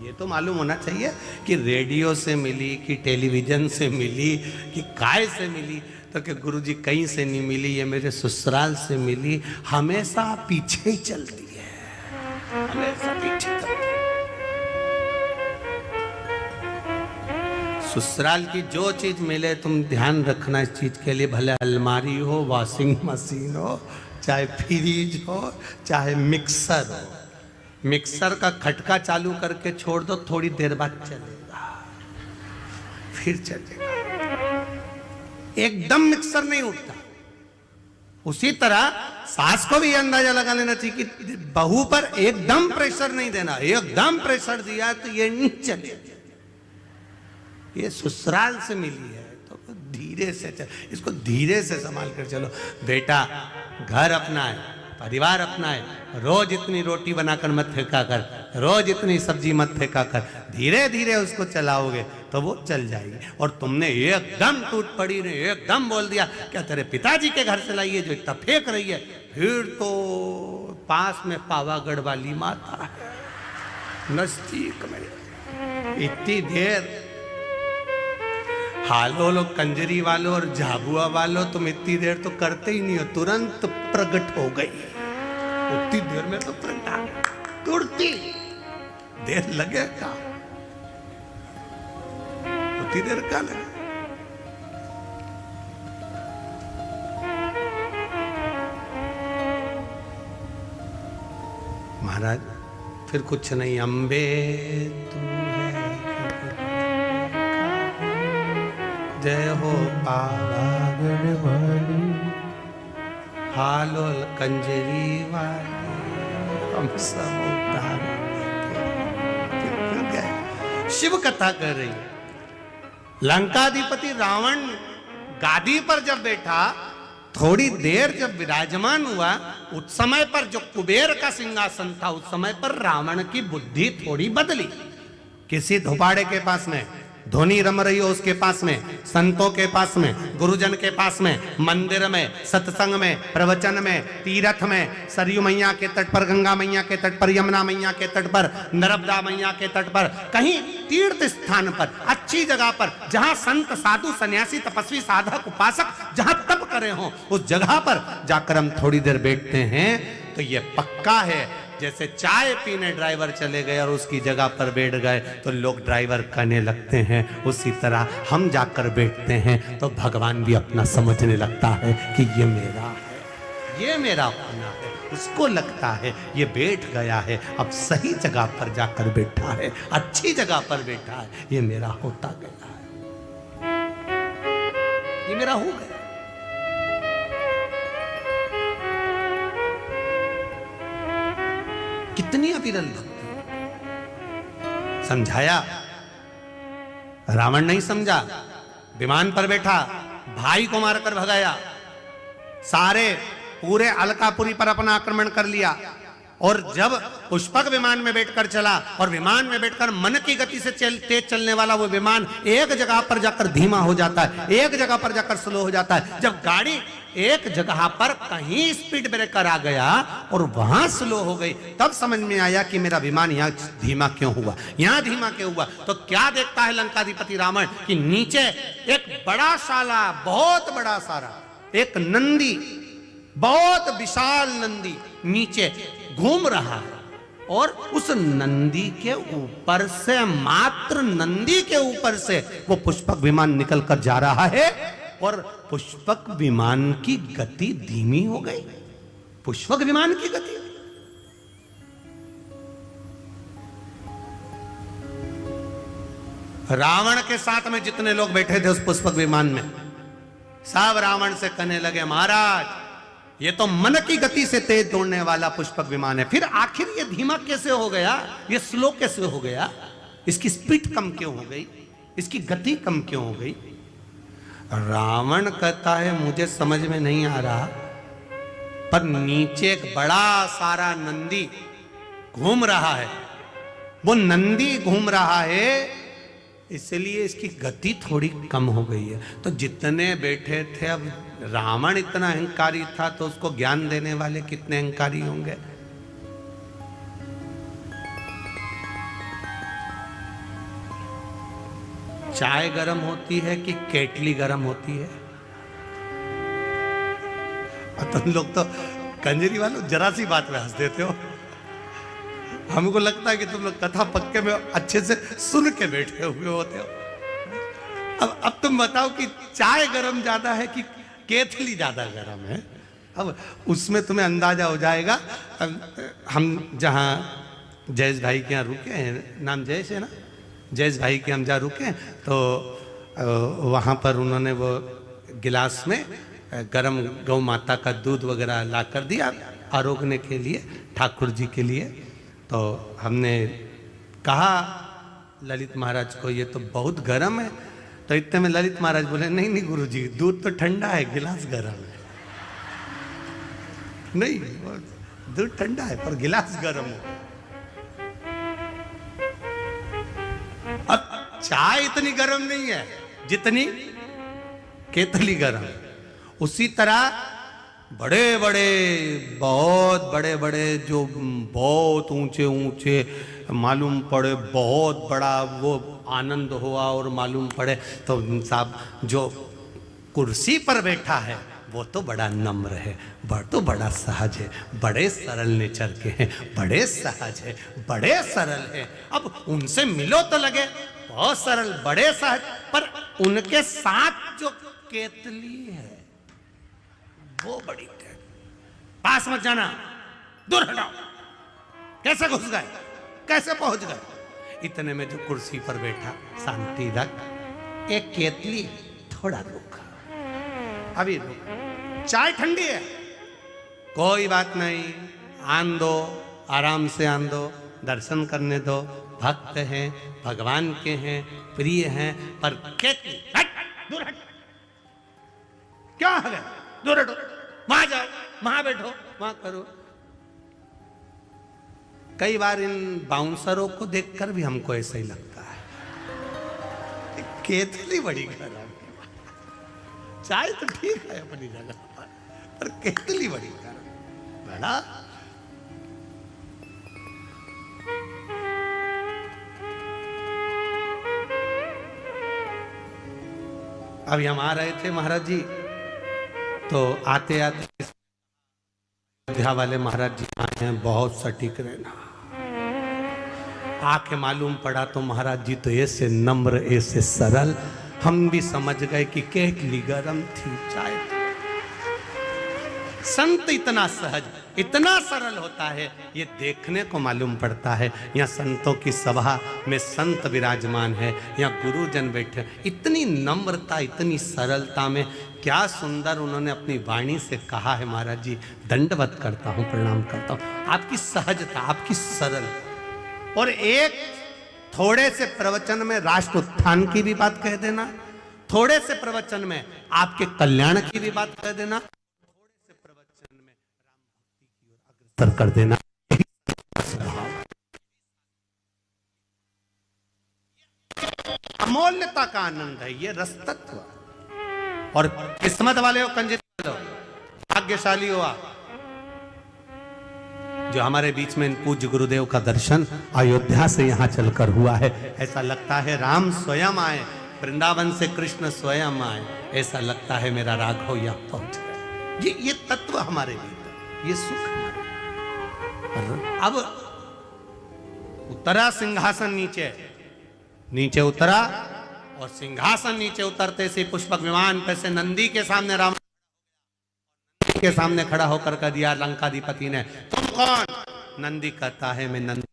ये तो मालूम होना चाहिए कि रेडियो से मिली, कि टेलीविजन से मिली, कि काय से मिली। तो कि गुरुजी कहीं से नहीं मिली, ये मेरे ससुराल से मिली। हमेशा पीछे ही चलती है, हमेशा पीछे चलती है। ससुराल की जो चीज मिले तुम ध्यान रखना इस चीज के लिए, भले अलमारी हो, वॉशिंग मशीन हो, चाहे फ्रिज हो, चाहे मिक्सर हो। मिक्सर का खटका चालू करके छोड़ दो, थोड़ी देर बाद चलेगा, फिर चलेगा। एकदम मिक्सर नहीं उठता। उसी तरह सास को भी अंदाजा लगा लेना चाहिए कि बहू पर एकदम प्रेशर नहीं देना। एकदम प्रेशर दिया तो ये नहीं चलेगा। ये ससुराल से मिली है तो धीरे से चल, इसको धीरे से संभाल कर चलो। बेटा, घर अपना है, परिवार अपना है, रोज इतनी रोटी बनाकर मत फेंका कर, रोज इतनी सब्जी मत फेंका कर। धीरे धीरे उसको चलाओगे तो वो चल जाएगी। और तुमने एकदम टूट पड़ी ने एकदम बोल दिया क्या तेरे पिताजी के घर से लाई है जो इतना फेंक रही है, फिर तो पास में पावागढ़ वाली माता है, नजदीक में। इतनी देर हालो लो कंजरी वालों और झाबुआ वालों, तुम इतनी देर तो करते ही नहीं हो, तुरंत प्रकट हो गई। उतनी देर में तो प्रकट, तुरती देर लगेगा, उतनी देर का लगे। महाराज फिर कुछ नहीं, अम्बे तू जय हो पावागढ़ वाली, हालोल कंजरी वाली, हम सब उतार। शिव कथा कर रही है। लंकाधिपति रावण गादी पर जब बैठा, थोड़ी देर जब विराजमान हुआ, उस समय पर जो कुबेर का सिंहासन था, उस समय पर रावण की बुद्धि थोड़ी बदली। किसी धोपाड़े के पास में धोनी रम रही हो, उसके पास में, संतों के पास में, गुरुजन के पास में, मंदिर में, सत्संग में, प्रवचन में, तीर्थ में, सरयू मैया के तट पर, गंगा मैया के तट पर, यमुना मैया के तट पर, नर्मदा मैया के तट पर, कहीं तीर्थ स्थान पर, अच्छी जगह पर, जहां संत साधु सन्यासी तपस्वी साधक उपासक जहां तप करे हो, उस जगह पर जाकर हम थोड़ी देर बैठते हैं तो ये पक्का है। जैसे चाय पीने ड्राइवर चले गए और उसकी जगह पर बैठ गए तो लोग ड्राइवर कहने लगते हैं, उसी तरह हम जाकर बैठते हैं तो भगवान भी अपना समझने लगता है कि ये मेरा है, ये मेरा अपना है। उसको लगता है ये बैठ गया है, अब सही जगह पर जाकर बैठा है, अच्छी जगह पर बैठा है, ये मेरा होता गया है, ये मेरा हो गया। कितनी अविरल भक्ति। समझाया, रावण नहीं समझा, विमान पर बैठा, भाई को मारकर भगाया, सारे पूरे अलकापुरी पर अपना आक्रमण कर लिया, और जब पुष्पक विमान में बैठकर चला और विमान में बैठकर मन की गति से तेज चलने वाला वो विमान एक जगह पर जाकर धीमा हो जाता है, एक जगह पर जाकर स्लो हो जाता है। जब गाड़ी एक जगह पर कहीं स्पीड ब्रेकर आ गया और वहां स्लो हो गई, तब समझ में आया कि मेरा विमान यहाँ धीमा क्यों हुआ, यहाँ धीमा क्यों हुआ। तो क्या देखता है लंकाधिपति रावण कि नीचे एक बड़ा साला, बहुत बड़ा सारा एक नंदी, बहुत विशाल नंदी नीचे घूम रहा है और उस नंदी के ऊपर से, मात्र नंदी के ऊपर से वो पुष्पक विमान निकल कर जा रहा है और पुष्पक विमान की गति धीमी हो गई। पुष्पक विमान की गति, रावण के साथ में जितने लोग बैठे थे उस पुष्पक विमान में, सब रावण से कहने लगे, महाराज ये तो मन की गति से तेज दौड़ने वाला पुष्पक विमान है, फिर आखिर ये धीमा कैसे हो गया, ये स्लो कैसे हो गया, इसकी स्पीड कम क्यों हो गई, इसकी गति कम क्यों हो गई। रावण कहता है मुझे समझ में नहीं आ रहा, पर नीचे एक बड़ा सारा नंदी घूम रहा है, वो नंदी घूम रहा है इसलिए इसकी गति थोड़ी कम हो गई है। तो जितने बैठे थे, अब रावण इतना अहंकारी था तो उसको ज्ञान देने वाले कितने अहंकारी होंगे। चाय गरम होती है कि केटली गरम होती है? तुम लोग तो कंजरी वालों जरा सी बात में हंस देते हो। हमको लगता है कि तुम लोग कथा पक्के में अच्छे से सुन के बैठे हुए होते हो। अब तुम बताओ कि चाय गरम ज्यादा है कि केतली ज्यादा गरम है? अब उसमें तुम्हें अंदाजा हो जाएगा। हम जहाँ जयेश भाई के यहाँ रुके हैं, नाम जयेश है ना, जयेश भाई के हम जहाँ रुके तो वहाँ पर उन्होंने वो गिलास में गरम गौ माता का दूध वगैरह ला कर दिया आरोगने के लिए, ठाकुर जी के लिए। तो हमने कहा ललित महाराज को ये तो बहुत गर्म है। तो इतने में ललित महाराज बोले, नहीं नहीं गुरुजी, दूध तो ठंडा है, गिलास गर्म है। नहीं, दूध ठंडा है पर गिलास गर्म है। अब चाय इतनी गर्म नहीं है जितनी केतली गर्म है। उसी तरह बड़े बड़े, बहुत बड़े बड़े, जो बहुत ऊंचे ऊंचे मालूम पड़े, बहुत बड़ा वो आनंद हुआ और मालूम पड़े, तो साहब जो कुर्सी पर बैठा है वो तो बड़ा नम्र है, तो बड़ा सहज है, बड़े सरल नेचर के हैं, बड़े सहज है, बड़े सरल है। अब उनसे मिलो तो लगे बहुत सरल, बड़े सहज, पर उनके साथ जो केतली है वो बड़ी है। पास मत जाना, दूर हटाओ। कैसे घुस गए, कैसे पहुंच गए? इतने में जो कुर्सी पर बैठा, शांति रख, एक केतली, थोड़ा रुक, अभी रुक, चाय ठंडी है, कोई बात नहीं, आन दो, आराम से आन दो, दर्शन करने दो, भक्त हैं, भगवान के हैं, प्रिय हैं, पर केतली हट, दूर हट, क्या है, दूर हटो, वहां जाओ, वहां बैठो, वहां करो। कई बार इन बाउंसरों को देखकर भी हमको ऐसा ही लगता है, केतली बड़ी गर्म है। चाय तो ठीक है अपनी जगह पर केतली बड़ी गर्म, बड़ा। अभी हम आ रहे थे महाराज जी, तो आते आते अयोध्या वाले महाराज जी आए हैं, बहुत सटीक रहना। आके मालूम पड़ा तो महाराज जी तो ऐसे नम्र, ऐसे सरल, हम भी समझ गए कि केतली गरम थी, चाय। संत इतना सहज, इतना सरल होता है, ये देखने को मालूम पड़ता है। यहाँ संतों की सभा में संत विराजमान है, यहाँ गुरुजन बैठे, इतनी नम्रता, इतनी सरलता में, क्या सुंदर उन्होंने अपनी वाणी से कहा है। महाराज जी दंडवत करता हूँ, प्रणाम करता हूँ। आपकी सहजता, आपकी सरलता, और एक थोड़े से प्रवचन में राष्ट्र उत्थान की भी बात कह देना, थोड़े से प्रवचन में आपके कल्याण की भी बात कह देना, थोड़े से प्रवचन में राम भक्ति की ओर अग्रसर कर देना। अमूल्यता का आनंद है, ये रस तत्व। और किस्मत वाले हो, कंजित हो, भाग्यशाली हो आप, जो हमारे बीच में इन पूज्य गुरुदेव का दर्शन अयोध्या से यहाँ चलकर हुआ है। ऐसा लगता है राम स्वयं आए, वृंदावन से कृष्ण स्वयं आए, ऐसा लगता है मेरा राघव यहाँ पहुंच गए। ये तत्व हमारे भीतर, ये सुख हमारे। अब उतरा सिंहासन नीचे, नीचे उतरा, और सिंहासन नीचे उतरते से पुष्पक विमान पे से नंदी के सामने राम के सामने खड़ा होकर कह दिया लंकाधिपति ने, तुम कौन? नंदी कहता है मैं नंदी।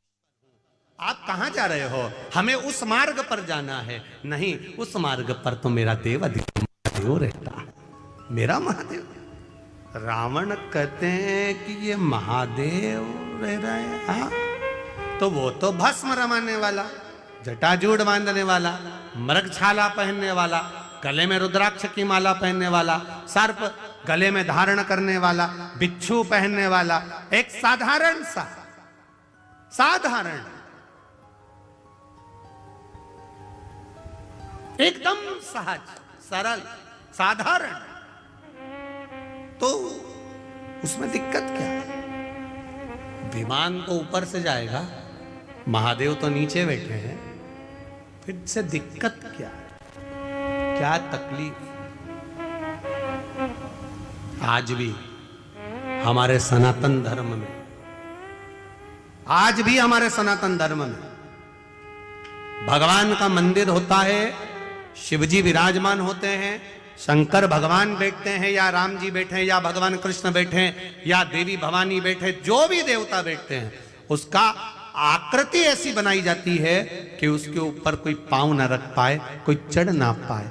आप कहां जा रहे हो? हमें उस मार्ग पर जाना है। नहीं, उस मार्ग पर तो मेरा देव महादेव रहता है, मेरा महादेव। रावण कहते हैं कि ये महादेव रह रहे हैं। हाँ, तो वो तो भस्म रमाने वाला, जटाजूड़ बांधने वाला, मृगछाला पहनने वाला, गले में रुद्राक्ष की माला पहनने वाला, सर्प गले में धारण करने वाला, बिच्छू पहनने वाला, एक साधारण एकदम सहज सरल साधारण, तो उसमें दिक्कत क्या है? विमान तो ऊपर से जाएगा, महादेव तो नीचे बैठे हैं, फिर से दिक्कत क्या है? क्या तकलीफ? आज भी हमारे सनातन धर्म में, आज भी हमारे सनातन धर्म में भगवान का मंदिर होता है, शिवजी विराजमान होते हैं, शंकर भगवान बैठते हैं, या राम जी बैठे हैं, या भगवान कृष्ण बैठे हैं, या देवी भवानी बैठे, जो भी देवता बैठते हैं, उसका आकृति ऐसी बनाई जाती है कि उसके ऊपर कोई पांव न रख पाए, कोई चढ़ ना पाए।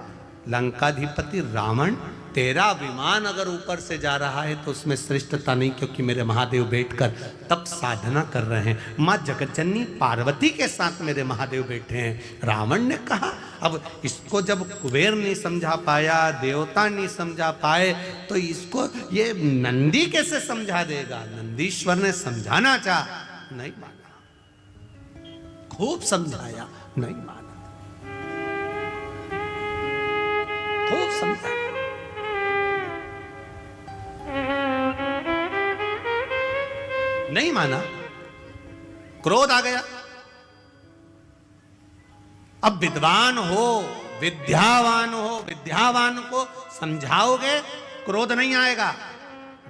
लंकाधिपति रावण, तेरा विमान अगर ऊपर से जा रहा है तो उसमें श्रेष्ठता नहीं, क्योंकि मेरे महादेव बैठकर तप साधना कर रहे हैं, माँ जगज्जननी पार्वती के साथ मेरे महादेव बैठे हैं। रावण ने कहा, अब इसको जब कुबेर नहीं समझा पाया, देवता नहीं समझा पाए, तो इसको ये नंदी कैसे समझा देगा? नंदीश्वर ने समझाना चाहा, नहीं माना, खूब समझाया, नहीं माना, खूब समझाया, नहीं माना, क्रोध आ गया। अब विद्वान हो, विद्यावान हो, विद्यावान को समझाओगे क्रोध नहीं आएगा,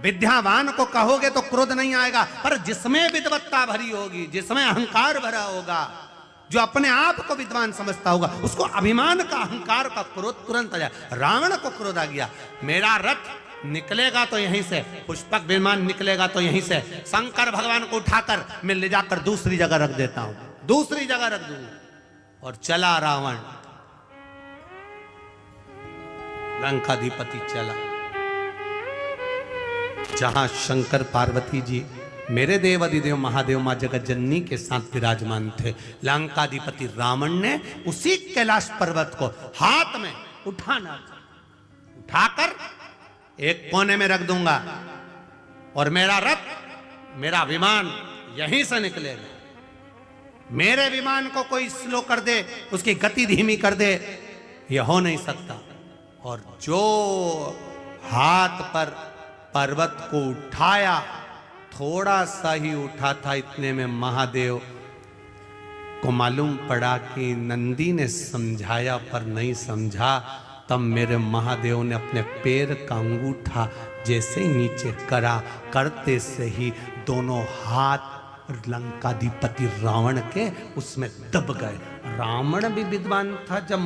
विद्यावान को कहोगे तो क्रोध नहीं आएगा। पर जिसमें विद्वत्ता भरी होगी, जिसमें अहंकार भरा होगा, जो अपने आप को विद्वान समझता होगा, उसको अभिमान का, अहंकार का क्रोध तुरंत आ जाए। रावण को क्रोध आ गया, मेरा रथ निकलेगा तो यहीं से, पुष्पक विमान निकलेगा तो यहीं से, शंकर भगवान को उठाकर मैं ले जाकर दूसरी जगह रख देता हूं, दूसरी जगह रख दूंगा। और चला रावण, लंकाधिपति चला जहां शंकर पार्वती जी, मेरे देव अधिदेव महादेव मां जगज्जननी के साथ विराजमान थे। लंकाधिपति रावण ने उसी कैलाश पर्वत को हाथ में उठाना, उठाकर एक कोने में रख दूंगा, और मेरा रथ, मेरा विमान यहीं से निकलेगा। मेरे विमान को कोई स्लो कर दे, उसकी गति धीमी कर दे, यह हो नहीं सकता। और जो हाथ पर पर्वत को उठाया, थोड़ा सा ही उठा था, इतने में महादेव को मालूम पड़ा कि नंदी ने समझाया पर नहीं समझा। तब मेरे महादेव ने अपने पैर का अंगूठा जैसे ही नीचे करा, करते से ही दोनों हाथ लंकाधिपति रावण के उसमें दब गए। रावण भी विद्वान था, जब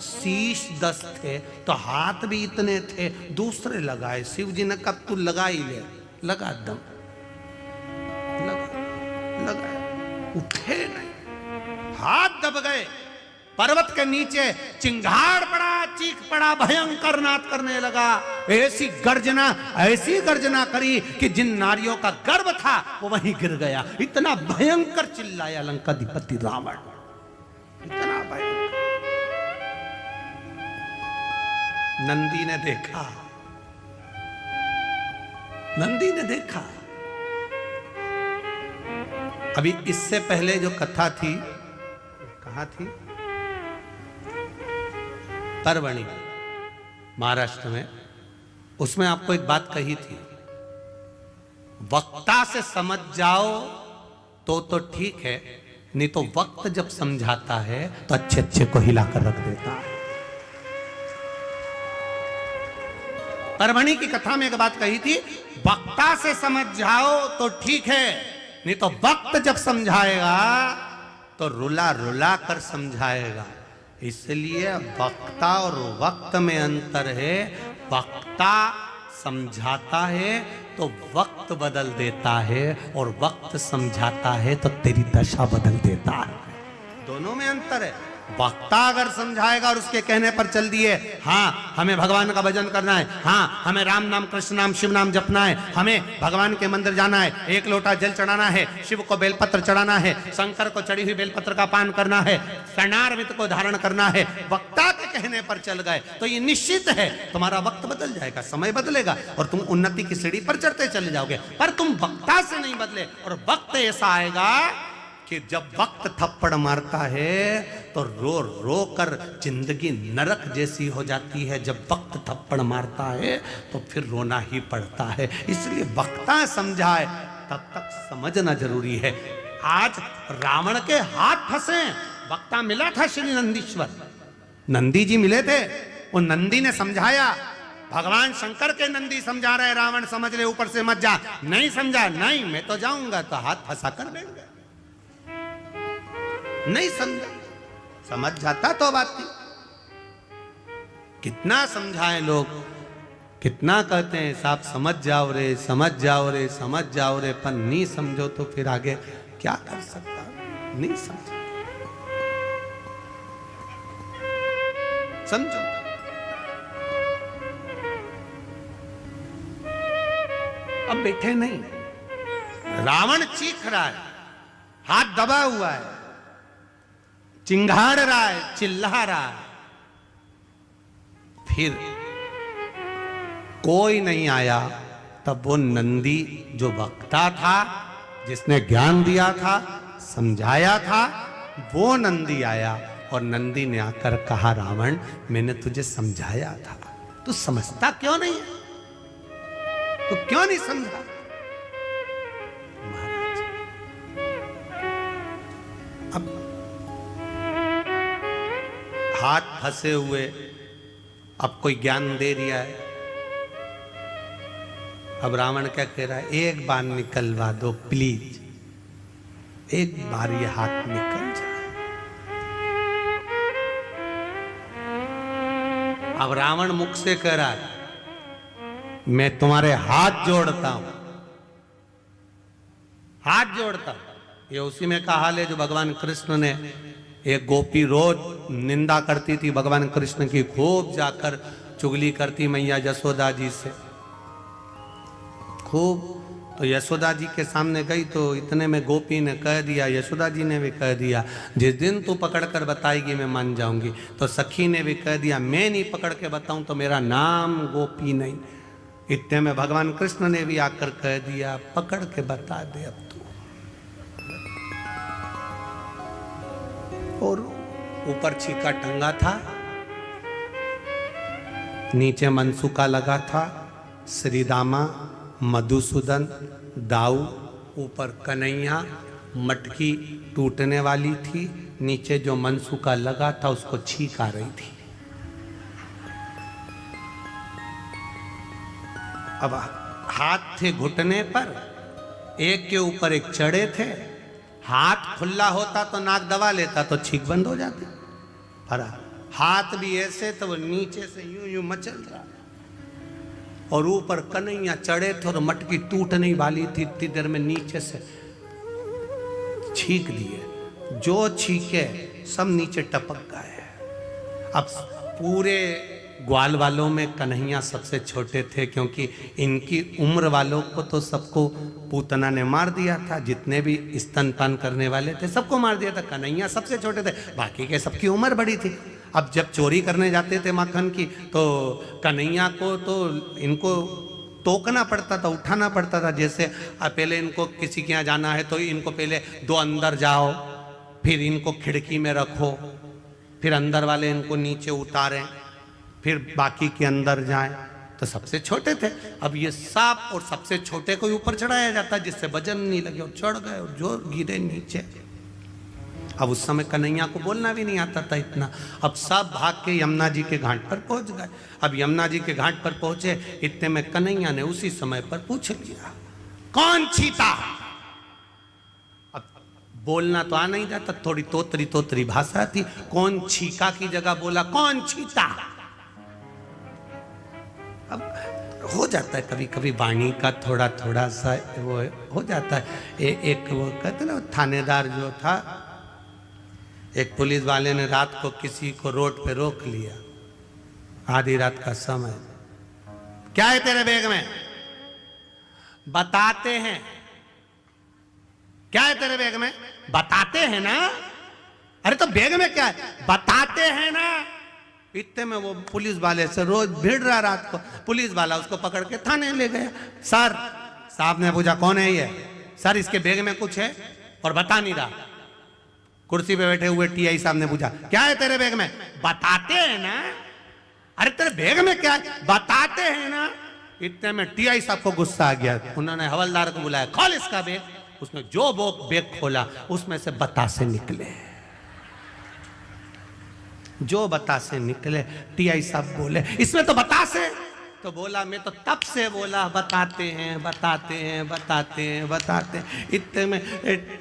शीश 10 थे तो हाथ भी इतने थे, दूसरे लगाए। शिव जी ने कब तू लगा ही ले, लगा दम, लगा, उठे नहीं, हाथ दब गए। पर्वत के नीचे चिंगाड़ पड़ा, चीख पड़ा, भयंकर नाद करने लगा। ऐसी गर्जना करी कि जिन नारियों का गर्भ था वो वहीं गिर गया। इतना भयंकर चिल्लाया लंकाधिपति रावण, इतना भयंकर। नंदी ने देखा, नंदी ने देखा। अभी इससे पहले जो कथा थी, कहाँ थी? परभणी महाराष्ट्र में, उसमें आपको एक बात कही थी, वक्ता से समझ जाओ तो ठीक है, नहीं तो वक्त जब समझाता है तो अच्छे अच्छे को हिलाकर रख देता है। परभणी की कथा में एक बात कही थी, वक्ता से समझ जाओ तो ठीक है, नहीं तो वक्त जब समझाएगा तो रुला रुला कर समझाएगा। इसलिए वक्ता और वक्त में अंतर है। वक्ता समझाता है तो वक्त बदल देता है, और वक्त समझाता है तो तेरी दशा बदल देता है। दोनों में अंतर है। वक्ता अगर समझाएगा और उसके कहने पर चल दिए, हाँ हमें भगवान का भजन करना है, हाँ हमें राम नाम कृष्ण नाम शिव नाम जपना है, हमें भगवान के मंदिर जाना है, एक लोटा जल चढ़ाना है, शिव को बेलपत्र चढ़ाना है, शंकर को चढ़ी हुई बेलपत्र का पान करना है, शरणार्वित को धारण करना है, वक्ता के कहने पर चल गए तो ये निश्चित है तुम्हारा वक्त बदल जाएगा, समय बदलेगा और तुम उन्नति की सीढ़ी पर चढ़ते चले जाओगे। पर तुम वक्ता से नहीं बदले, और वक्त ऐसा आएगा कि जब वक्त थप्पड़ मारता है तो रो रो कर जिंदगी नरक जैसी हो जाती है। जब वक्त थप्पड़ मारता है तो फिर रोना ही पड़ता है। इसलिए वक्ता समझाए तब तक समझना जरूरी है। आज रावण के हाथ फंसे, वक्ता मिला था श्री नंदीश्वर, नंदी जी मिले थे, वो नंदी ने समझाया। भगवान शंकर के नंदी समझा रहे, रावण समझ ले ऊपर से मत जा, नहीं समझा, नहीं मैं तो जाऊंगा, तो हाथ फंसा कर बैठ गए। नहीं समझा, समझ जाता तो बात थी। कितना समझाए लोग, कितना कहते हैं साहब समझ जाओ रे, समझ जाओ रे, समझ जाओ रे, पर नहीं समझो तो फिर आगे क्या कर सकता, नहीं समझो। समझो, अब बैठे नहीं, रावण चीख रहा है, हाथ दबा हुआ है, चिंगाड़ रहा है, चिल्ला रहा है, फिर कोई नहीं आया। तब वो नंदी जो वक्ता था, जिसने ज्ञान दिया था, समझाया था, वो नंदी आया और नंदी ने आकर कहा, रावण मैंने तुझे समझाया था, तू समझता क्यों नहीं है, तू क्यों नहीं समझा। अब हाथ फंसे हुए, अब कोई ज्ञान दे दिया है, अब रावण क्या कह रहा है, एक बार निकलवा दो प्लीज, एक बार ये हाथ निकल जाए। अब रावण मुख से कह रहा है, मैं तुम्हारे हाथ जोड़ता हूं, हाथ जोड़ता हूं। ये उसी में का हाल है जो भगवान कृष्ण ने, एक गोपी रोज निंदा करती थी भगवान कृष्ण की, खूब जाकर चुगली करती मैया यशोदा जी से खूब। तो यशोदा जी के सामने गई तो इतने में गोपी ने कह दिया, यशोदा जी ने भी कह दिया, जिस दिन तू पकड़ कर बताएगी मैं मान जाऊंगी। तो सखी ने भी कह दिया, मैं नहीं पकड़ के बताऊं तो मेरा नाम गोपी नहीं। इतने में भगवान कृष्ण ने भी आकर कह दिया, पकड़ के बता दे अब तू। और ऊपर छीका टंगा था, नीचे मनसुका लगा था, श्री दामा, मधुसूदन, दाऊ, ऊपर कन्हैया, मटकी टूटने वाली थी, नीचे जो मनसुका लगा था उसको छींक आ रही थी। अब हाथ थे घुटने पर, एक के ऊपर एक चढ़े थे, हाथ खुला होता तो नाक दबा लेता तो छींक बंद हो जाती, पर हाथ भी ऐसे तो वो नीचे से यूं यूं मचल रहा, और ऊपर कन्हैया चढ़े थे और मटकी टूटने वाली थी, इतनी देर में नीचे से छींक दिए, जो छींके सब नीचे टपक गए। अब पूरे ग्वाल वालों में कन्हैया सबसे छोटे थे, क्योंकि इनकी उम्र वालों को तो सबको पूतना ने मार दिया था, जितने भी स्तनपान करने वाले थे सबको मार दिया था, कन्हैया सबसे छोटे थे, बाकी के सबकी उम्र बड़ी थी। अब जब चोरी करने जाते थे माखन की तो कन्हैया को तो इनको टोकना पड़ता था, उठाना पड़ता था। जैसे पहले इनको किसी के यहाँ जाना है तो इनको पहले दो अंदर जाओ, फिर इनको खिड़की में रखो, फिर अंदर वाले इनको नीचे उतारें, फिर बाकी के अंदर जाएं, तो सबसे छोटे थे। अब ये सांप और सबसे छोटे को ऊपर चढ़ाया जाता जिससे वजन नहीं लगे, और चढ़ गए और जो गिरे नीचे। अब उस समय कन्हैया को बोलना भी नहीं आता था इतना। अब सब भाग के यमुना जी के घाट पर पहुंच गए। अब यमुना जी के घाट पर पहुंचे, इतने में कन्हैया ने उसी समय पर पूछ लिया, कौन चीता? अब बोलना तो आ नहीं जाता, थोड़ी तोतरी तोतरी भाषा थी। कौन छीका की जगह बोला कौन चीता। अब हो जाता है कभी कभी वाणी का थोड़ा थोड़ा सा वो हो जाता है। एक वो कहते ना, थानेदार जो था, एक पुलिस वाले ने रात को किसी को रोड पे रोक लिया, आधी रात का समय। क्या है तेरे बैग में? बताते हैं। क्या है तेरे बैग में? बताते हैं ना। अरे तो बैग में क्या है? बताते हैं ना। इतने में वो पुलिस वाले से रोज भिड़ रहा रात को, पुलिस वाला उसको पकड़ के थाने ले गया। सर, साहब ने पूछा कौन है ये? सर इसके बैग में कुछ है और बता नहीं रहा। कुर्सी पे बैठे हुए टीआई साहब ने पूछा क्या है तेरे बैग में? बताते हैं ना। अरे तेरे बैग में क्या है? बताते हैं ना। इतने में टीआई साहब को गुस्सा आ गया, उन्होंने हवलदार को बुलाया, खोल इसका बैग। उसने जो वो बैग खोला उसमें से बतासे निकले। जो बतासे निकले, टीआई साहब बोले इसमें तो बतासे। तो बोला मैं तो तब से बोला बताते हैं बताते हैं बताते हैं बताते हैं। इतने में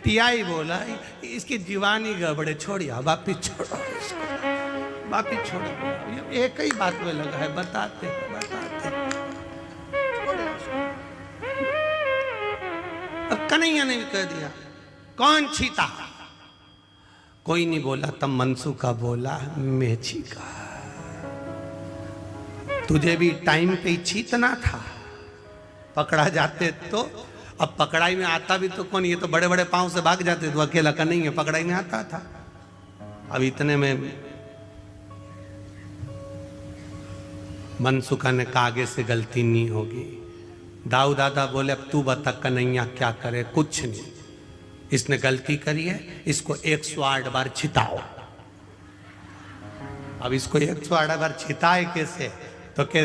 टीआई बोला इसकी जीवानी गड़बड़े, छोड़िए वापिस छोड़ो इसको, वापिस छोड़ो। एक ही बात में लगा है, बताते हैं बताते हैं। अब कन्हैया ने भी कह दिया कौन छीता? कोई नहीं बोला। तब मनसूखा बोला मैं छीका। तुझे भी टाइम पे ही छीतना था, पकड़ा जाते तो। अब पकड़ाई में आता भी तो कौन, ये तो बड़े बड़े पांव से भाग जाते, तो अकेला का नहीं है, पकड़ाई में आता था। अब इतने में मनसूखा ने कहा आगे से गलती नहीं होगी। दाऊ दादा बोले अब तू बता कन्हैया क्या करे? कुछ नहीं, इसने गलती करी है, इसको 108 बार छिताओ। अब इसको 108 बार छिताए कैसे? तो के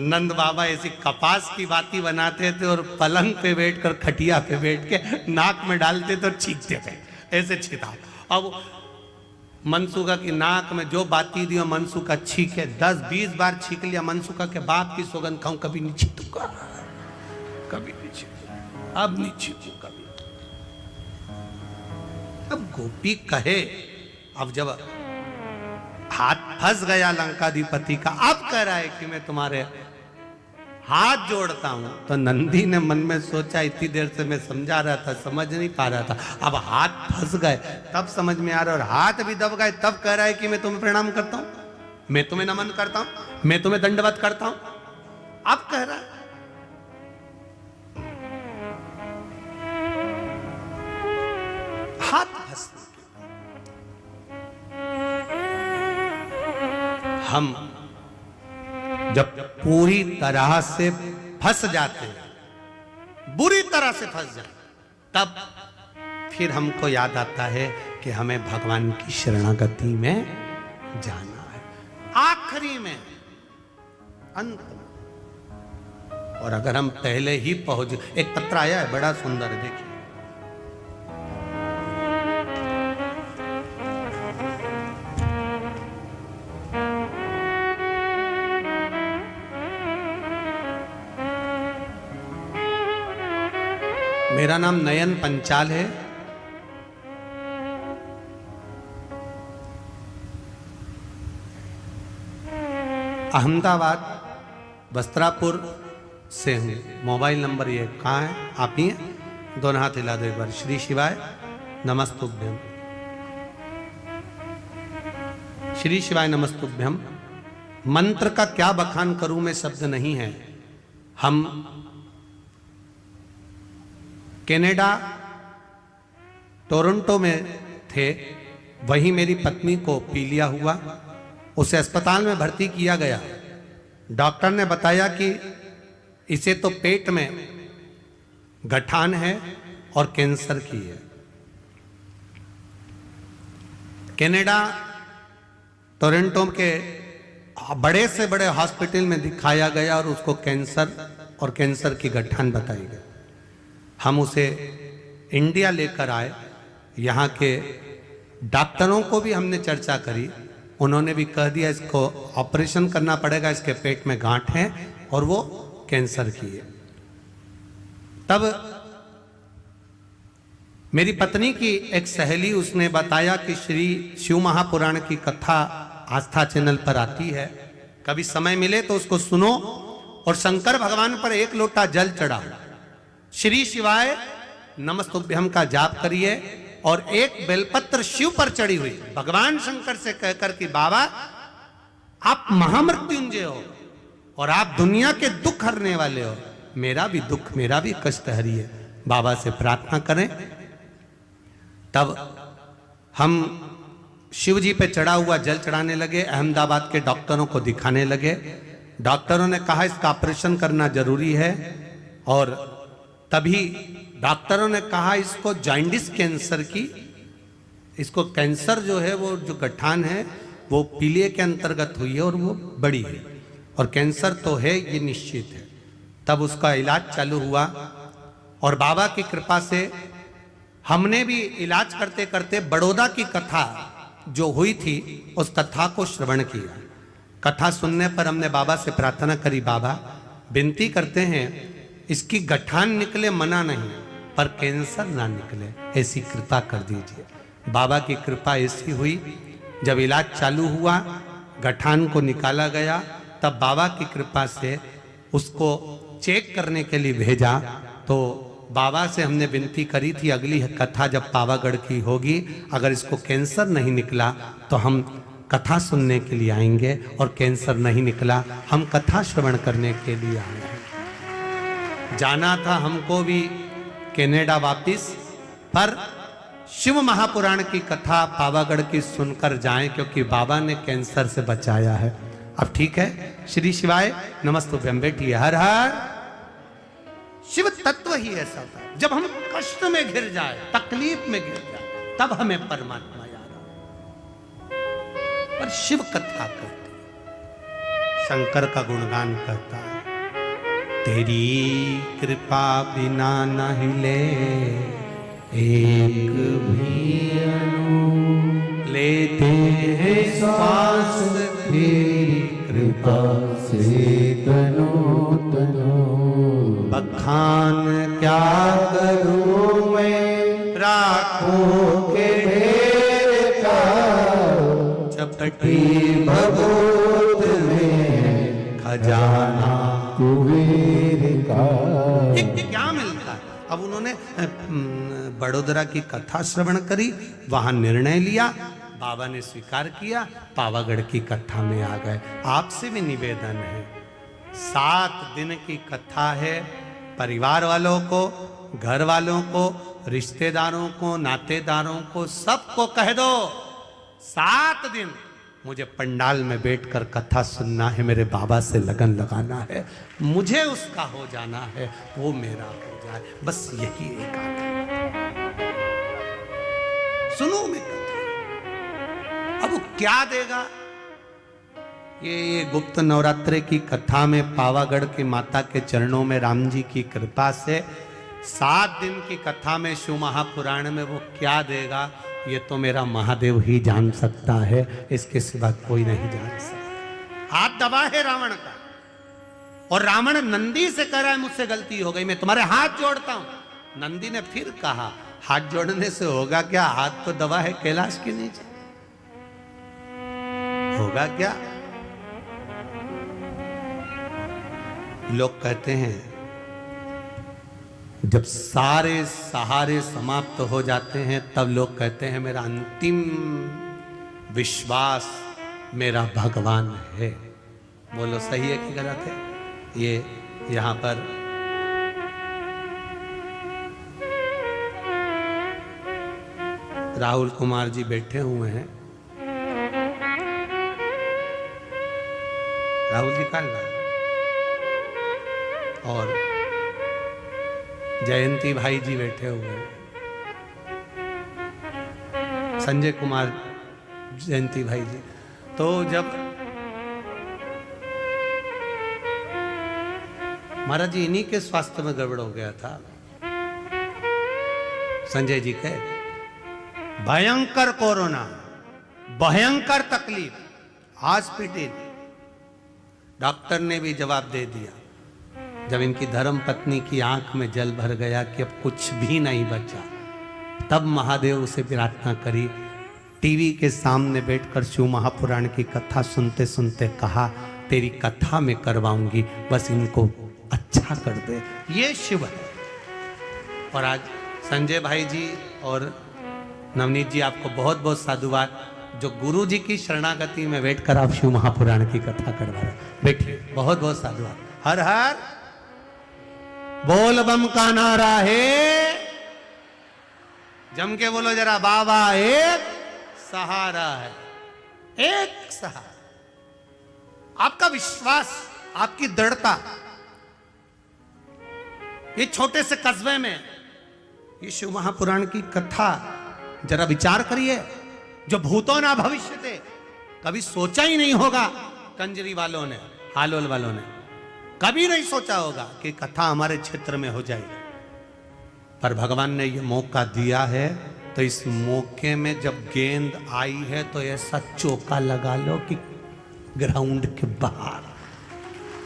नंद बाबा ऐसी कपास की बाती बनाते थे और पलंग पे बैठकर खटिया पे बैठ के नाक में डालते थे और छींकते थे, ऐसे छिताओ। अब मनसूखा की नाक में जो बाती दी मनसूखा छींके, 10-20 बार छींक लिया। मनसूखा के बाप की सौगंध खाऊं, कभी नहीं छींकूंगा, कभी नहीं छींकूंगा, अब नहीं छींकू कभी। अब गोपी कहे, अब जब हाथ फंस गया लंकाधिपति का, अब कह रहा है कि मैं तुम्हारे हाथ जोड़ता हूं। तो नंदी ने मन में सोचा इतनी देर से मैं समझा रहा था, समझ नहीं पा रहा था, अब हाथ फंस गए तब समझ में आ रहा है, और हाथ भी दब गए तब कह रहा है कि मैं तुम्हें प्रणाम करता हूं, मैं तुम्हें नमन करता हूं, मैं तुम्हें दंडवत करता हूं। अब कह रहा है हाथ फंस। हम जब पूरी तरह से फंस जाते हैं, बुरी तरह से फंस जाते, तब फिर हमको याद आता है कि हमें भगवान की शरणागति में जाना है, आखिरी में, अंत में। और अगर हम पहले ही पहुंच, एक पत्र आया है बड़ा सुंदर, देखिए। मेरा नाम नयन पंचाल है। अहमदाबाद वस्त्रापुर से हूँ। मोबाइल नंबर ये कहाँ है? आप ही हैं? दोनों हाथ हिला दो एक बार। श्री शिवाय नमस्तुभ्यम, श्री शिवाय नमस्तुभ्यम। मंत्र का क्या बखान करूं मैं, शब्द नहीं है। हम कनाडा टोरंटो में थे, वहीं मेरी पत्नी को पीलिया हुआ, उसे अस्पताल में भर्ती किया गया। डॉक्टर ने बताया कि इसे तो पेट में गठान है और कैंसर की है। कनाडा टोरंटो के बड़े से बड़े हॉस्पिटल में दिखाया गया और उसको कैंसर और कैंसर की गठान बताई गई। हम उसे इंडिया लेकर आए, यहाँ के डॉक्टरों को भी हमने चर्चा करी, उन्होंने भी कह दिया इसको ऑपरेशन करना पड़ेगा, इसके पेट में गांठ है और वो कैंसर की है। तब मेरी पत्नी की एक सहेली, उसने बताया कि श्री शिव महापुराण की कथा आस्था चैनल पर आती है, कभी समय मिले तो उसको सुनो और शंकर भगवान पर एक लोटा जल चढ़ाओ, श्री शिवाय नमस्तुभ्यम का जाप करिए और एक बेलपत्र शिव पर चढ़ी हुई भगवान शंकर से कहकर कि बाबा आप महामृत्युंजय हो और आप दुनिया के दुख हरने वाले हो, मेरा भी दुख, मेरा भी कष्ट हरिए, बाबा से प्रार्थना करें। तब हम शिव जी पे चढ़ा हुआ जल चढ़ाने लगे, अहमदाबाद के डॉक्टरों को दिखाने लगे। डॉक्टरों ने कहा इसका ऑपरेशन करना जरूरी है और तभी डॉक्टरों ने कहा इसको जॉन्डिस कैंसर की, इसको कैंसर जो है वो जो गठान है वो पीलिया के अंतर्गत हुई है और वो बड़ी है और कैंसर तो है ये निश्चित है। तब उसका इलाज चालू हुआ और बाबा की कृपा से हमने भी इलाज करते करते बड़ौदा की कथा जो हुई थी उस कथा को श्रवण किया। कथा सुनने पर हमने बाबा से प्रार्थना करी, बाबा विनती करते हैं इसकी गठान निकले मना नहीं, पर कैंसर ना निकले, ऐसी कृपा कर दीजिए। बाबा की कृपा ऐसी हुई, जब इलाज चालू हुआ गठान को निकाला गया तब बाबा की कृपा से उसको चेक करने के लिए भेजा। तो बाबा से हमने विनती करी थी अगली कथा जब पावागढ़ की होगी, अगर इसको कैंसर नहीं निकला तो हम कथा सुनने के लिए आएंगे, और कैंसर नहीं निकला हम कथा श्रवण करने के लिए आएंगे। जाना था हमको भी कनाडा वापिस, पर शिव महापुराण की कथा पावागढ़ की सुनकर जाएं, क्योंकि बाबा ने कैंसर से बचाया है। अब ठीक है, श्री शिवाय नमस्तुभ्यम बैठिए। हर हर। शिव तत्व ही ऐसा था, जब हम कष्ट में घिर जाए, तकलीफ में घिर जाए, तब हमें परमात्मा याद आता। पर शिव कथा करती, शंकर का गुणगान करता है, तेरी कृपा बिना न हिले एक भी अणु, लेते हैं श्वास तेरी कृपा से तनो तनो। बखान क्या करूं मैं राखों के ढेर का, चपटी भगवत में खजाना कुबेर का। क्या मिलता है? अब उन्होंने बड़ोदरा की कथा श्रवण करी, वहां निर्णय लिया, बाबा ने स्वीकार किया, पावागढ़ की कथा में आ गए। आपसे भी निवेदन है, 7 दिन की कथा है, परिवार वालों को, घर वालों को, रिश्तेदारों को, नातेदारों को, सबको कह दो 7 दिन मुझे पंडाल में बैठकर कथा सुनना है, मेरे बाबा से लगन लगाना है, मुझे उसका हो जाना है, वो मेरा हो जाए, बस यही एक आदत। सुनो मैं कथा, अब वो क्या देगा? ये गुप्त नवरात्रे की कथा में पावागढ़ की माता के चरणों में राम जी की कृपा से 7 दिन की कथा में शिव महापुराण में वो क्या देगा, ये तो मेरा महादेव ही जान सकता है, इसके सिवा कोई नहीं जान सकता। हाथ दबा है रावण का, और रावण नंदी से कह रहा है मुझसे गलती हो गई, मैं तुम्हारे हाथ जोड़ता हूं। नंदी ने फिर कहा हाथ जोड़ने से होगा क्या, हाथ तो दबा है कैलाश के नीचे, होगा क्या? लोग कहते हैं जब सारे सहारे समाप्त हो जाते हैं तब लोग कहते हैं मेरा अंतिम विश्वास मेरा भगवान है। बोलो सही है कि गलत है? ये यहां पर राहुल कुमार जी बैठे हुए हैं। राहुल जी कल और जयंती भाई जी बैठे हुए हैं, संजय कुमार जयंती भाई जी। तो जब महाराज जी इन्हीं के स्वास्थ्य में गड़बड़ हो गया था। संजय जी कहे भयंकर कोरोना, भयंकर तकलीफ, हॉस्पिटल। डॉक्टर ने भी जवाब दे दिया। जब इनकी धर्म पत्नी की आंख में जल भर गया कि अब कुछ भी नहीं बचा, तब महादेव उसे प्रार्थना करी। टीवी के सामने बैठकर शिव महापुराण की कथा सुनते सुनते कहा तेरी कथा में करवाऊंगी, बस इनको अच्छा कर दे। ये शिव है। और आज संजय भाई जी और नवनीत जी आपको बहुत बहुत साधुवाद, जो गुरु जी की शरणागति में बैठकर आप शिव महापुराण की कथा करवा रहे। बैठिए, बहुत बहुत साधुवाद। हर हर बोल बम का नारा है, जम के बोलो जरा, बाबा एक सहारा है, एक सहारा। आपका विश्वास, आपकी दृढ़ता, ये छोटे से कस्बे में ये शिव महापुराण की कथा जरा विचार करिए। जो भूतों ना भविष्य थे, कभी सोचा ही नहीं होगा कंजरी वालों ने, हालोल वालों ने कभी नहीं सोचा होगा कि कथा हमारे क्षेत्र में हो जाएगी। पर भगवान ने ये मौका दिया है, तो इस मौके में जब गेंद आई है तो ऐसा चौका लगा लो कि ग्राउंड के बाहर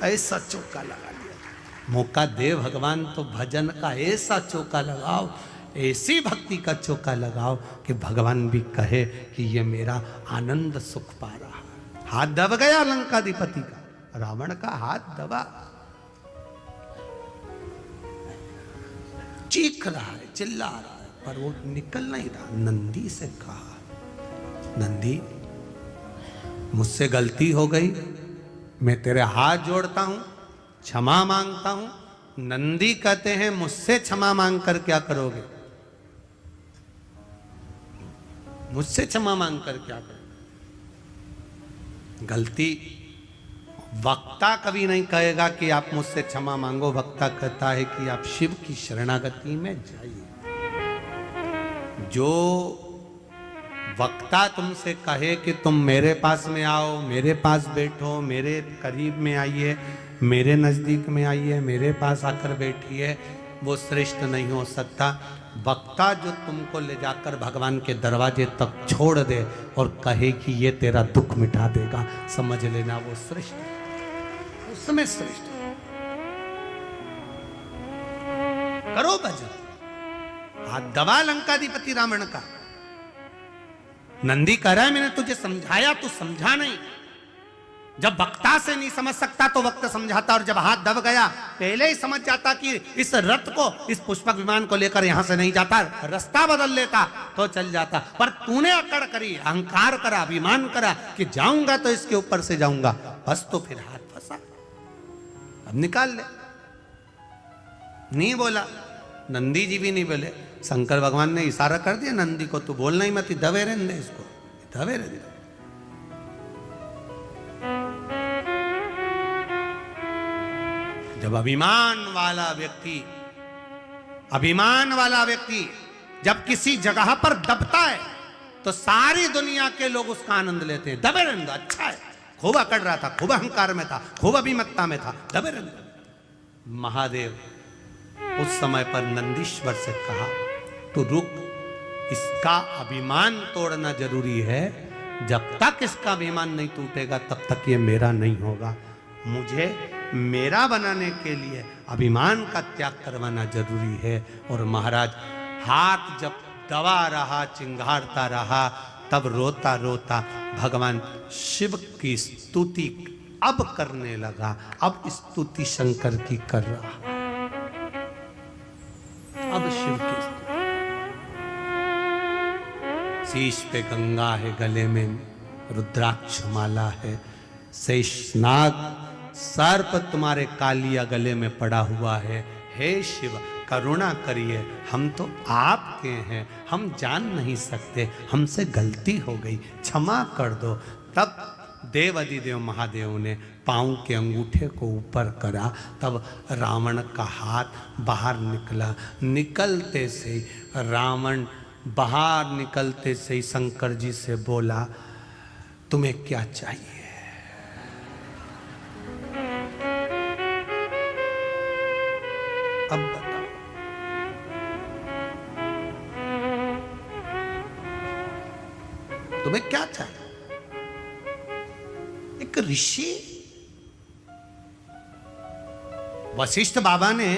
ऐसा चौका लगा लिया। मौका दे भगवान तो भजन का ऐसा चौका लगाओ, ऐसी भक्ति का चौका लगाओ कि भगवान भी कहे कि ये मेरा आनंद सुख पा रहा है। हाथ दब गया लंकाधिपति का, रावण का हाथ दबा, चीख रहा है, चिल्ला रहा है, पर वो निकल नहीं रहा। नंदी से कहा, नंदी मुझसे गलती हो गई, मैं तेरे हाथ जोड़ता हूं, क्षमा मांगता हूं। नंदी कहते हैं मुझसे क्षमा मांग कर क्या करोगे, मुझसे क्षमा मांग कर क्या करोगे। गलती वक्ता कभी नहीं कहेगा कि आप मुझसे क्षमा मांगो, वक्ता कहता है कि आप शिव की शरणागति में जाइए। जो वक्ता तुमसे कहे कि तुम मेरे पास में आओ, मेरे पास बैठो, मेरे करीब में आइए, मेरे नजदीक में आइए, मेरे पास आकर बैठिए, वो श्रेष्ठ नहीं हो सकता। वक्ता जो तुमको ले जाकर भगवान के दरवाजे तक छोड़ दे और कहे कि ये तेरा दुख मिटा देगा, समझ लेना वो श्रेष्ठ, उसमें श्रेष्ठ। करो भजन, हाथ दबा लंकाधिपति रावण का। नंदी कह रहा है मैंने तुझे समझाया, तू समझा नहीं। जब वक्ता से नहीं समझ सकता तो वक्त समझाता, और जब हाथ दब गया पहले ही समझ जाता कि इस रथ को, इस पुष्पक विमान को लेकर यहां से नहीं जाता, रास्ता बदल लेता तो चल जाता। पर तूने अकड़ करी, अहंकार करा, अभिमान करा कि जाऊंगा तो इसके ऊपर से जाऊंगा, बस तो फिर हाथ फंसा, अब निकाल ले। नहीं बोला, नंदी जी भी नहीं बोले, शंकर भगवान ने इशारा कर दिया नंदी को, तू बोलना ही मत, दबे रहने दे इसको, दबे रहने दे। जब अभिमान वाला व्यक्ति जब किसी जगह पर दबता है तो सारी दुनिया के लोग उसका आनंद लेते हैं। दबे रहने दो, अच्छा है, खूब अकड़ रहा था, खूब अहंकार में था, खूब अभिमत्ता में था, दबे रहने दो। महादेव उस समय पर नंदीश्वर से कहा, तू रुक, इसका अभिमान तोड़ना जरूरी है। जब तक इसका अभिमान नहीं टूटेगा तब तक ये मेरा नहीं होगा। मुझे मेरा बनाने के लिए अभिमान का त्याग करवाना जरूरी है। और महाराज हाथ जब दबा रहा, चिंगारता रहा, तब रोता रोता भगवान शिव की स्तुति अब करने लगा। अब स्तुति शंकर की कर रहा, अब शिव की स्तुति। शीश पे गंगा है, गले में रुद्राक्ष माला है, शेषनाग सर्प तुम्हारे कालिया गले में पड़ा हुआ है। हे शिव करुणा करिए, हम तो आपके हैं, हम जान नहीं सकते, हमसे गलती हो गई, क्षमा कर दो। तब देव अधिदेव महादेव ने पाँव के अंगूठे को ऊपर करा, तब रावण का हाथ बाहर निकला। निकलते से रावण बाहर निकलते से ही शंकर जी से बोला, तुम्हें क्या चाहिए? अब बताओ, तुम्हें क्या चाहिए? एक ऋषि वशिष्ठ बाबा ने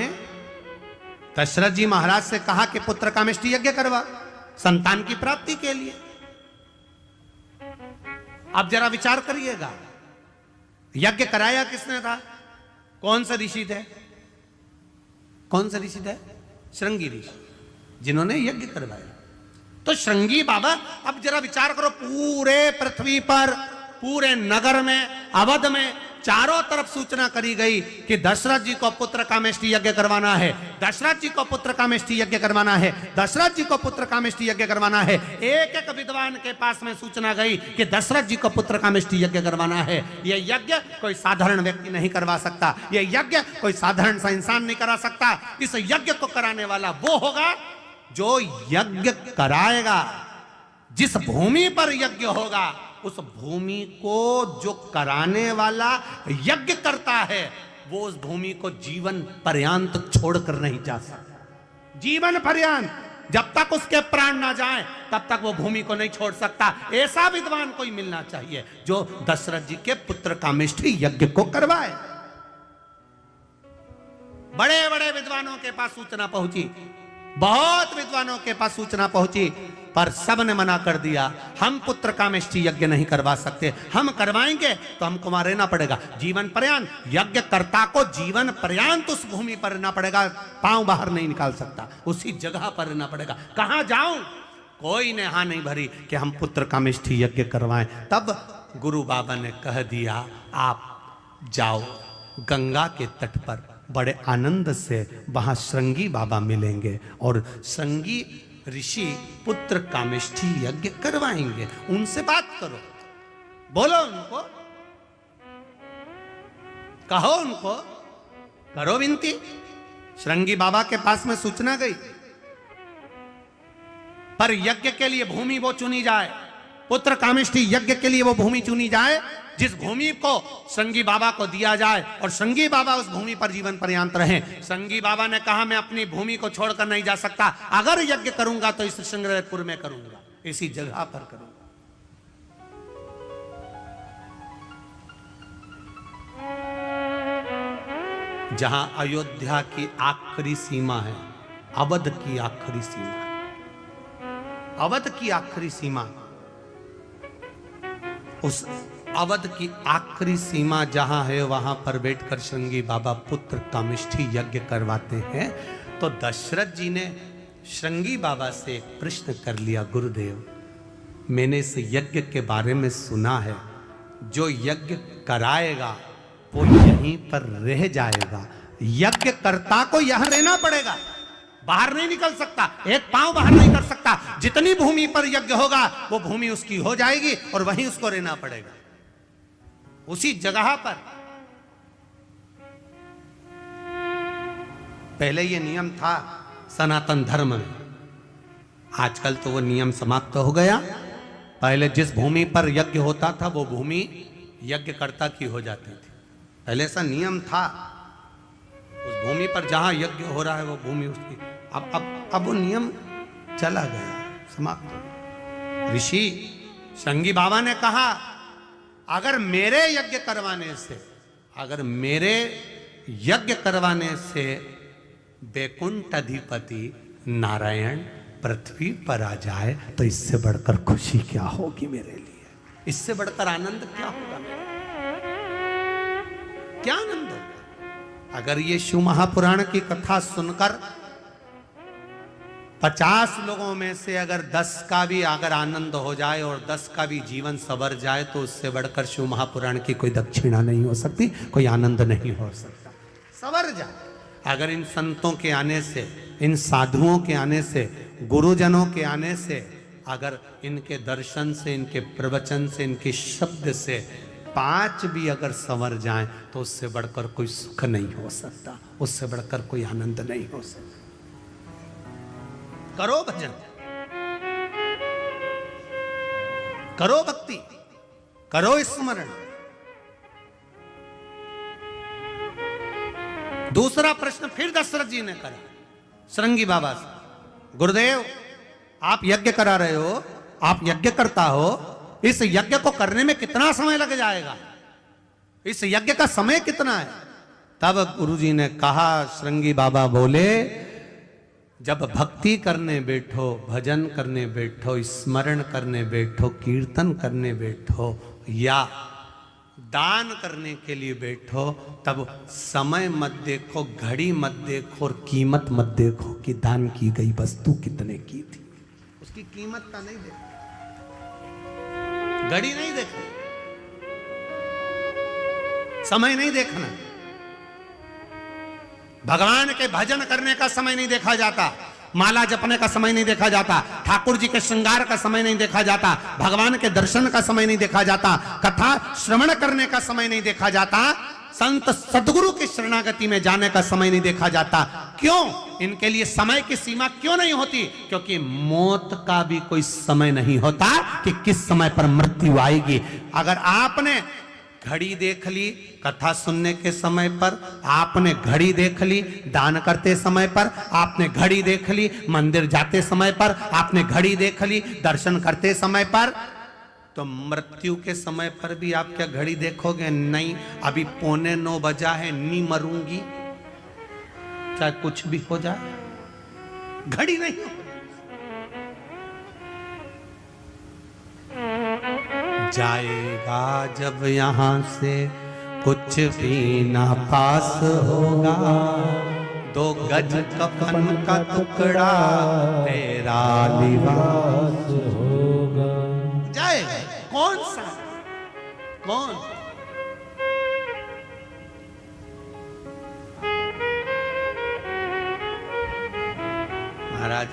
दशरथ जी महाराज से कहा कि पुत्र कामेष्टि यज्ञ करवा संतान की प्राप्ति के लिए। अब जरा विचार करिएगा, यज्ञ कराया किसने था? कौन सा ऋषि थे? कौन सा ऋषि थे? श्रृंगी ऋषि, जिन्होंने यज्ञ करवाया। तो श्रृंगी बाबा, अब जरा विचार करो, पूरे पृथ्वी पर, पूरे नगर में, अवध में चारों तरफ सूचना करी गई कि दशरथ जी को पुत्र कामेष्टि यज्ञ करवाना है, दशरथ जी को पुत्र कामेष्टि यज्ञ करवाना है, दशरथ जी को पुत्र कामेष्टि यज्ञ करवाना है। एक एक विद्वान के पास में सूचना गई कि दशरथ जी को पुत्र कामेष्टि यज्ञ करवाना है। यह यज्ञ कोई साधारण व्यक्ति नहीं करवा सकता, यह यज्ञ कोई साधारण सा इंसान नहीं करा सकता। इस यज्ञ को कराने वाला वो होगा जो यज्ञ कराएगा। जिस भूमि पर यज्ञ होगा उस भूमि को जो कराने वाला यज्ञ करता है वो उस भूमि को जीवन पर्यंत छोड़कर नहीं जा सकता। जीवन पर्यंत, जब तक उसके प्राण ना जाएं तब तक वो भूमि को नहीं छोड़ सकता। ऐसा विद्वान कोई मिलना चाहिए जो दशरथ जी के पुत्र कामेष्टि यज्ञ को करवाए। बड़े बड़े विद्वानों के पास सूचना पहुंची, बहुत विद्वानों के पास सूचना पहुंची, पर सब ने मना कर दिया। हम पुत्र कामेष्टि यज्ञ नहीं करवा सकते, हम करवाएंगे तो हमको वहां रहना पड़ेगा जीवन पर्यंत। यज्ञ कर्ता को जीवन पर्यंत उस भूमि पर रहना पड़ेगा, पांव बाहर नहीं निकाल सकता, उसी जगह पर रहना पड़ेगा। कहां जाऊं? कोई ने हां नहीं भरी कि हम पुत्र कामेष्टि यज्ञ करवाएं। तब गुरु बाबा ने कह दिया, आप जाओ गंगा के तट पर, बड़े आनंद से वहां श्रृंगी बाबा मिलेंगे और श्रृंगी ऋषि पुत्र कामेष्टि यज्ञ करवाएंगे। उनसे बात करो, बोलो उनको, कहो उनको, करो विनती। श्रृंगी बाबा के पास में सूचना गई, पर यज्ञ के लिए भूमि वो चुनी जाए, पुत्र कामेष्टि यज्ञ के लिए वो भूमि चुनी जाए जिस भूमि को श्रृंगी बाबा को दिया जाए और श्रृंगी बाबा उस भूमि पर जीवन पर्यंत रहे। श्रृंगी बाबा ने कहा, मैं अपनी भूमि को छोड़कर नहीं जा सकता, अगर यज्ञ करूंगा तो इस श्रृंगेरपुर में करूंगा, इसी जगह पर करूंगा। जहां अयोध्या की आखिरी सीमा है, अवध की आखिरी सीमा, अवध की आखिरी सीमा, उस अवध की आखिरी सीमा जहां है वहां पर बैठकर श्रृंगी बाबा पुत्र कामेष्टि यज्ञ करवाते हैं। तो दशरथ जी ने श्रृंगी बाबा से एक प्रश्न कर लिया, गुरुदेव मैंने इस यज्ञ के बारे में सुना है, जो यज्ञ कराएगा वो यहीं पर रह जाएगा, यज्ञ कर्ता को यहां रहना पड़ेगा, बाहर नहीं निकल सकता, एक पांव बाहर नहीं कर सकता। जितनी भूमि पर यज्ञ होगा वो भूमि उसकी हो जाएगी और वहीं उसको रहना पड़ेगा, उसी जगह पर। पहले ये नियम था सनातन धर्म में, आजकल तो वो नियम समाप्त हो गया। पहले जिस भूमि पर यज्ञ होता था वो भूमि यज्ञकर्ता की हो जाती थी, पहले ऐसा नियम था। उस भूमि पर जहां यज्ञ हो रहा है वो भूमि उसकी। अब वो नियम चला गया, समाप्त हो गया। ऋषि श्रृंगी बाबा ने कहा, अगर मेरे यज्ञ करवाने से, अगर मेरे यज्ञ करवाने से बैकुंठ अधिपति नारायण पृथ्वी पर आ जाए तो इससे बढ़कर खुशी क्या होगी मेरे लिए, इससे बढ़कर आनंद क्या होगा मेरे, क्या आनंद होगा। अगर ये शिव महापुराण की कथा सुनकर 50 लोगों में से अगर 10 का भी अगर आनंद हो जाए और 10 का भी जीवन सवर जाए तो उससे बढ़कर शिव महापुराण की कोई दक्षिणा नहीं हो सकती, कोई आनंद नहीं हो सकता, सवर जाए। अगर इन संतों के आने से, इन साधुओं के आने से, गुरुजनों के आने से, अगर इनके दर्शन से, इनके प्रवचन से, इनके शब्द से 5 भी अगर संवर जाएं तो उससे बढ़कर कोई सुख नहीं हो सकता, उससे बढ़कर कोई आनंद नहीं हो सकता। करो भजन, करो भक्ति, करो स्मरण। दूसरा प्रश्न फिर दशरथ जी ने करा श्रृंगी बाबा से, गुरुदेव आप यज्ञ करा रहे हो, आप यज्ञ करता हो, इस यज्ञ को करने में कितना समय लग जाएगा, इस यज्ञ का समय कितना है? तब गुरुजी ने कहा, श्रृंगी बाबा बोले, जब भक्ति करने बैठो, भजन करने बैठो, स्मरण करने बैठो, कीर्तन करने बैठो या दान करने के लिए बैठो, तब समय मत देखो, घड़ी मत देखो और कीमत मत देखो कि दान की गई वस्तु कितने की थी, उसकी कीमत का नहीं देखो, घड़ी नहीं देखो, समय नहीं देखना। भगवान के भजन करने का समय नहीं देखा जाता, माला जपने का समय नहीं देखा जाता, ठाकुर जी के श्रृंगार का समय नहीं देखा जाता, भगवान के दर्शन का समय नहीं देखा जाता, कथा श्रवण करने का समय नहीं देखा जाता, संत सदगुरु की शरणागति में जाने का समय नहीं देखा जाता। क्यों? इनके लिए समय की सीमा क्यों नहीं होती? क्योंकि मौत का भी कोई समय नहीं होता कि किस समय पर मृत्यु आएगी। अगर आपने घड़ी देख ली कथा सुनने के समय पर, आपने घड़ी देख ली दान करते समय पर, आपने घड़ी देख ली मंदिर जाते समय पर, आपने घड़ी देख ली दर्शन करते समय पर, तो मृत्यु के समय पर भी आप क्या घड़ी देखोगे? नहीं, अभी 8:45 बजा है, नहीं मरूंगी, चाहे कुछ भी हो जाए, घड़ी नहीं हो। जाएगा जब यहाँ से कुछ भी ना पास होगा, 2 गज कफन का टुकड़ा तेरा लिबास होगा। जाएगा कौन सा? कौन? महाराज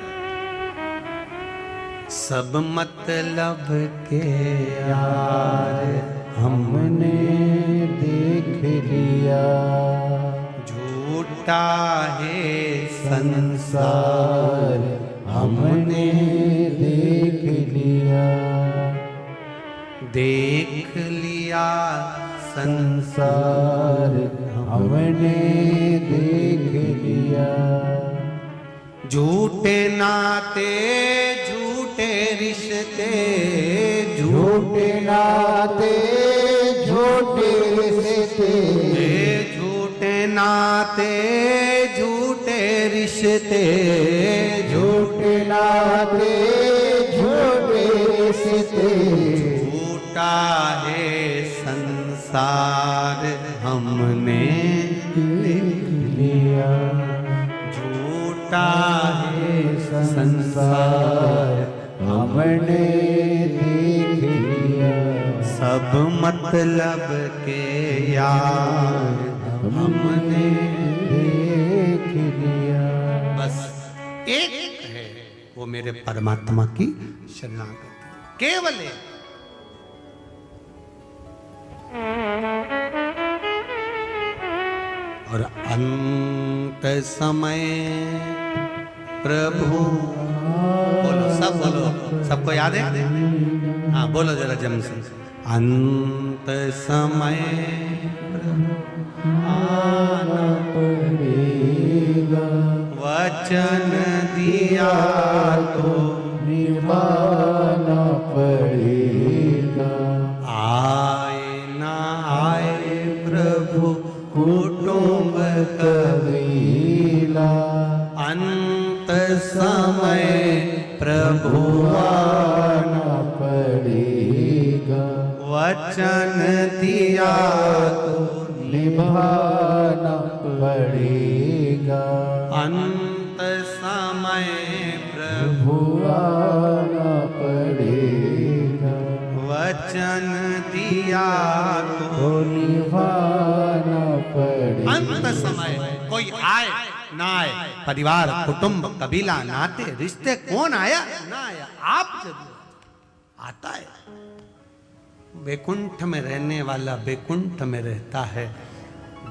सब मतलब के यार हमने देख लिया, झूठा है संसार हमने देख लिया, देख लिया संसार हमने देख लिया, झूठे नाते झूठे रिश्ते, झूठे नाते झूठे रिश्ते, झूठे नाते झूठे रिश्ते, झूठे नाते झूठे रिश्ते, झूठा है संसार हमने देख लिया, झूठा है संसार हमने देख लिया, सब मतलब के यार हमने देख लिया। बस एक है, वो मेरे परमात्मा की शरणागति, केवल एक। और अंत समय प्रभु, बोलो सब बोलो, सबको याद है? हाँ बोलो जरा जम से, अंत समय आना पड़ेगा, वचन दिया तो निभाना पड़ेगा, आए ना आए प्रभु कुटुंब कबीला, अंत समय प्रभु आना पड़ेगा, वचन दिया तो निभाना पड़ेगा, अंत समय प्रभु आना पड़ेगा, वचन दिया तो निभाना पड़ेगा। अंत समय कोई आए ना आए, परिवार कुटुंब कबीला नाते रिश्ते, कौन आया ना आया, आप जब आता है। वैकुंठ में रहने वाला वैकुंठ में रहता है,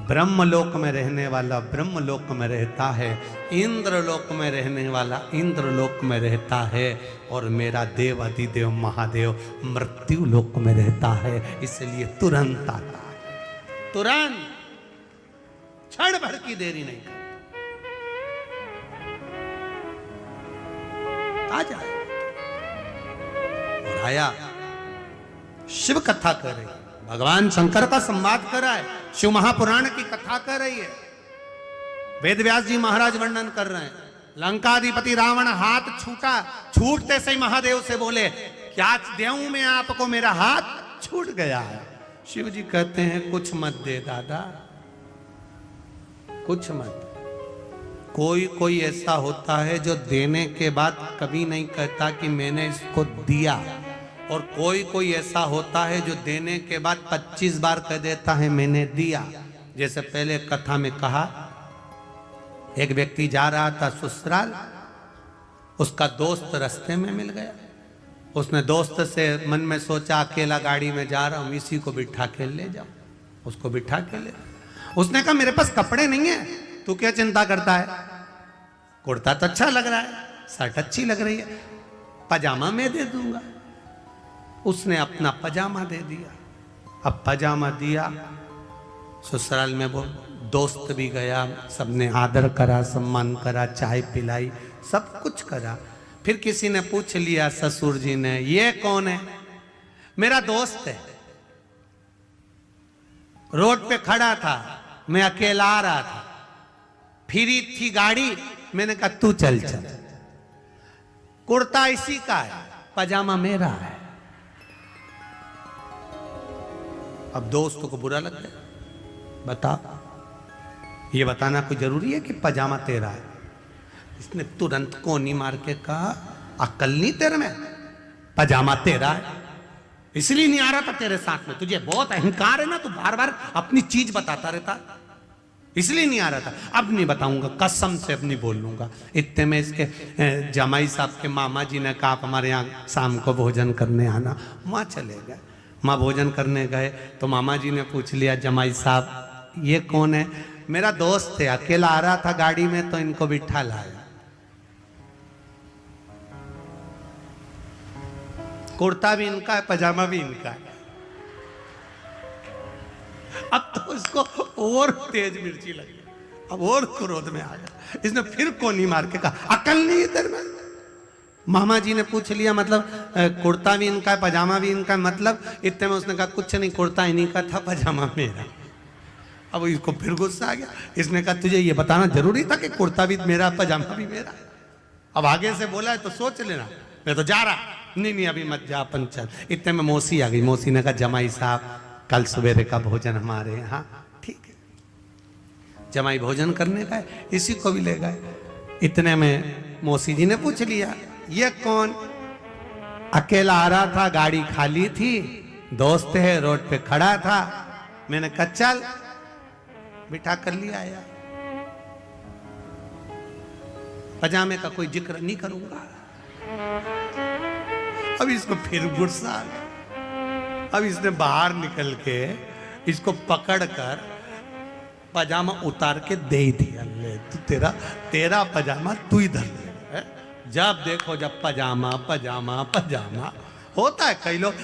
ब्रह्मलोक में रहने वाला ब्रह्मलोक में रहता है, इंद्रलोक में रहने वाला इंद्रलोक में रहता है, और मेरा देव अधिदेव महादेव मृत्यु लोक में रहता है। इसलिए तुरंत आता है, तुरंत क्षण भर की देरी नहीं कर, आ जाए। और आया, शिव कथा कर रही है, भगवान शंकर का संवाद कर रहा है, शिव महापुराण की कथा कर रही है। वेद व्यास जी महाराज वर्णन कर रहे हैं, लंकाधिपति रावण हाथ छूटा, छूटते से ही महादेव से बोले, क्या देऊं मैं आपको, मेरा हाथ छूट गया है। शिव जी कहते हैं, कुछ मत दे दादा, कुछ मत। कोई कोई ऐसा होता है जो देने के बाद कभी नहीं कहता कि मैंने इसको दिया, और कोई कोई ऐसा होता है जो देने के बाद 25 बार कह देता है मैंने दिया। जैसे पहले कथा में कहा, एक व्यक्ति जा रहा था ससुराल, उसका दोस्त रास्ते में मिल गया। उसने दोस्त से मन में सोचा, अकेला गाड़ी में जा रहा हूं, इसी को बिठा के ले जाऊं। उसको बिठा के ले, उसने कहा मेरे पास कपड़े नहीं है, तू क्या चिंता करता है, कुर्ता तो अच्छा लग रहा है, शर्ट अच्छी लग रही है, पजामा मैं दे दूंगा। उसने अपना पजामा दे दिया। अब पजामा दिया, ससुराल में वो दोस्त भी गया, सबने आदर करा, सम्मान करा, चाय पिलाई, सब कुछ करा। फिर किसी ने पूछ लिया ससुर जी ने, ये कौन है? मेरा दोस्त है, रोड पे खड़ा था, मैं अकेला आ रहा था, फिरी थी गाड़ी, मैंने कहा तू चल चल। कुर्ता इसी का है, पजामा मेरा है। अब दोस्त को बुरा लग गया, बता, ये बताना कोई जरूरी है कि पजामा तेरा है? इसने तुरंत कोनी मार के कहा, अक्ल नहीं तेरे में, पजामा तेरा है, इसलिए नहीं आ रहा था तेरे साथ में, तुझे बहुत अहंकार है ना, तू बार बार अपनी चीज बताता रहता, इसलिए नहीं आ रहा था। अब नहीं बताऊंगा, कसम से अब नहीं बोल लूंगा। इतने में इसके जमाई साहब के मामा जी ने कहा, आप हमारे यहाँ शाम को भोजन करने आना। माँ चले गए, माँ भोजन करने गए तो मामा जी ने पूछ लिया, जमाई साहब ये कौन है? मेरा दोस्त है, अकेला आ रहा था गाड़ी में तो इनको बिठा लाया। कुर्ता भी इनका है, पजामा भी इनका है। अब तो उसको और तेज मिर्ची लगी, अब और क्रोध में आ गया। इसने फिर कोनी मार के कहा, अकल नहीं इधर में। मामा जी ने पूछ लिया, मतलब कुर्ता भी इनका है, पजामा भी इनका है, मतलब? इतने में उसने कहा, कुछ नहीं, कुर्ता इन्हीं का था, पजामा मेरा। अब इसको फिर गुस्सा आ गया। इसने कहा, तुझे ये बताना जरूरी था कि कुर्ता भी मेरा, पजामा भी मेरा? अब आगे से बोला है तो सोच लेना, मैं तो जा रहा। नहीं अभी मत जा, अपन चल। इतने में मौसी आ गई। मौसी ने कहा, जमाई साहब कल सवेरे का भोजन हमारे यहाँ, ठीक है। जमाई भोजन करने का है, इसी को भी ले गए। इतने में मौसी जी ने पूछ लिया, ये कौन? अकेला आ रहा था, गाड़ी खाली थी, दोस्त है, रोड पे खड़ा था, मैंने कहा चल, बिठा कर लिया आया। पजामे का कोई जिक्र नहीं करूंगा। अब इसको फिर गुस्सा आ गया। अब इसने बाहर निकल के इसको पकड़कर पजामा उतार के दे दिया, ले तू, तेरा पजामा तू इधर ले। जब देखो जब पजामा पजामा पजामा होता है। कई लोग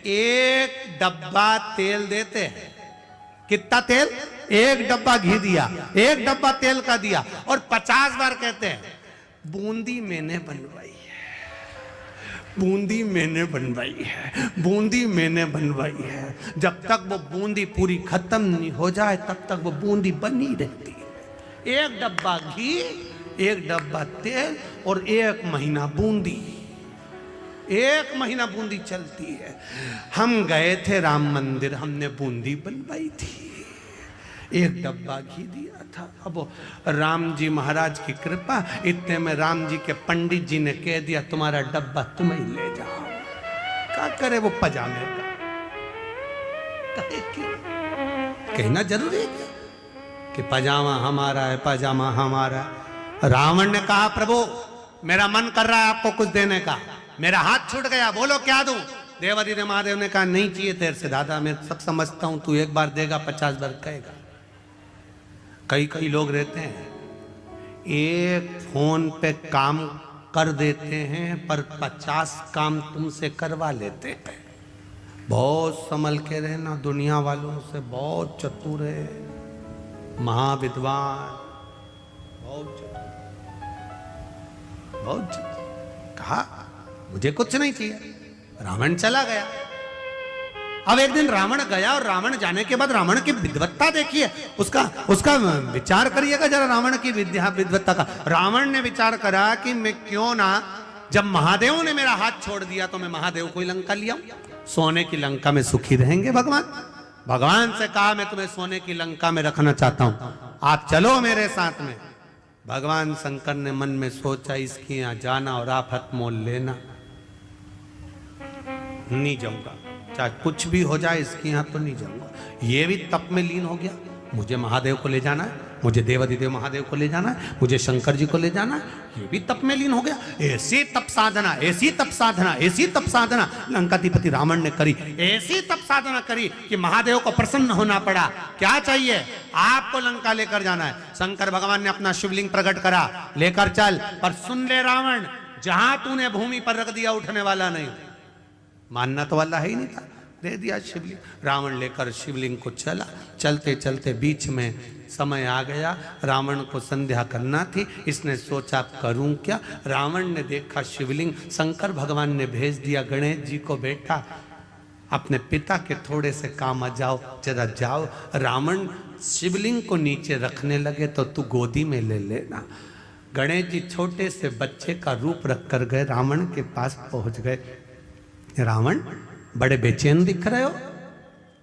एक डब्बा तेल देते हैं, कितना तेल? एक डब्बा घी दिया, एक डब्बा तेल का दिया, और 50 बार कहते हैं, बूंदी मैंने बनवाई है, बूंदी मैंने बनवाई है, बूंदी मैंने बनवाई है। जब तक वो बूंदी पूरी खत्म नहीं हो जाए तब तक वो बूंदी बनी रहती है। एक डब्बा घी, एक डब्बा तेल, और 1 महीना बूंदी, 1 महीना बूंदी चलती है। हम गए थे राम मंदिर, हमने बूंदी बनवाई थी, 1 डब्बा घी दिया था। अब राम जी महाराज की कृपा, इतने में राम जी के पंडित जी ने कह दिया, तुम्हारा डब्बा तुम ही ले जाओ। क्या करे वो पजामे का? कहना जरूरी है क्या कि पजामा हमारा है, पजामा हमारा है? रावण ने कहा, प्रभु मेरा मन कर रहा है आपको कुछ देने का, मेरा हाथ छूट गया, बोलो क्या दूं? देवादिदेव महादेव ने कहा, नहीं चाहिए तेरे से दादा, मैं सब समझता हूं, तू एक बार देगा 50 बार कहेगा। कई लोग रहते हैं, एक फोन पे काम कर देते हैं पर 50 काम तुमसे करवा लेते हैं। बहुत संभल के रहना, दुनिया वालों से बहुत चतुर है। महाविद्वान, बहुत कहा मुझे कुछ नहीं चाहिए। रावण चला गया। अब एक दिन रावण गया और रावण जाने के बाद रावण की विद्वत्ता देखिए, उसका विचार करिएगा जरा रावण की विद्वत्ता का। रावण ने विचार करा कि मैं क्यों ना, जब महादेव ने मेरा हाथ छोड़ दिया तो मैं महादेव को ही लंका लिया, सोने की लंका में सुखी रहेंगे भगवान। भगवान से कहा मैं तुम्हें सोने की लंका में रखना चाहता हूं, आप चलो मेरे साथ में। भगवान शंकर ने मन में सोचा इसकी यहां जाना और आफत मोल लेना, नहीं जाऊंगा, चाहे कुछ भी हो जाए इसके यहां तो नहीं जाऊंगा। ये भी तप में लीन हो गया, मुझे महादेव को ले जाना है, मुझे देवादिदेव महादेव को ले जाना है, मुझे शंकर जी को ले जाना है, ये भी तप में लीन हो गया। ऐसी तप साधना, ऐसी तप साधना, ऐसी तप साधना लंकाधिपति रावण ने करी, ऐसी तप साधना करी कि महादेव को प्रसन्न होना पड़ा। क्या चाहिए? आपको लंका लेकर जाना है। शंकर भगवान ने अपना शिवलिंग प्रकट करा, लेकर चल, पर सुन ले रावण, जहां तूने भूमि पर रख दिया उठने वाला नहीं। मानना तो वाला है ही नहीं था, दे दिया शिवलिंग। रावण लेकर शिवलिंग को चला, चलते चलते बीच में समय आ गया, रावण को संध्या करना थी। इसने सोचा करूं क्या। रावण ने देखा शिवलिंग, शंकर भगवान ने भेज दिया गणेश जी को, बेटा अपने पिता के थोड़े से काम आ जाओ, जरा जाओ। रावण शिवलिंग को नीचे रखने लगे तो तू गोदी में ले लेना। गणेश जी छोटे से बच्चे का रूप रख कर गए, रावण के पास पहुंच गए। रावण बड़े बेचैन दिख रहे हो,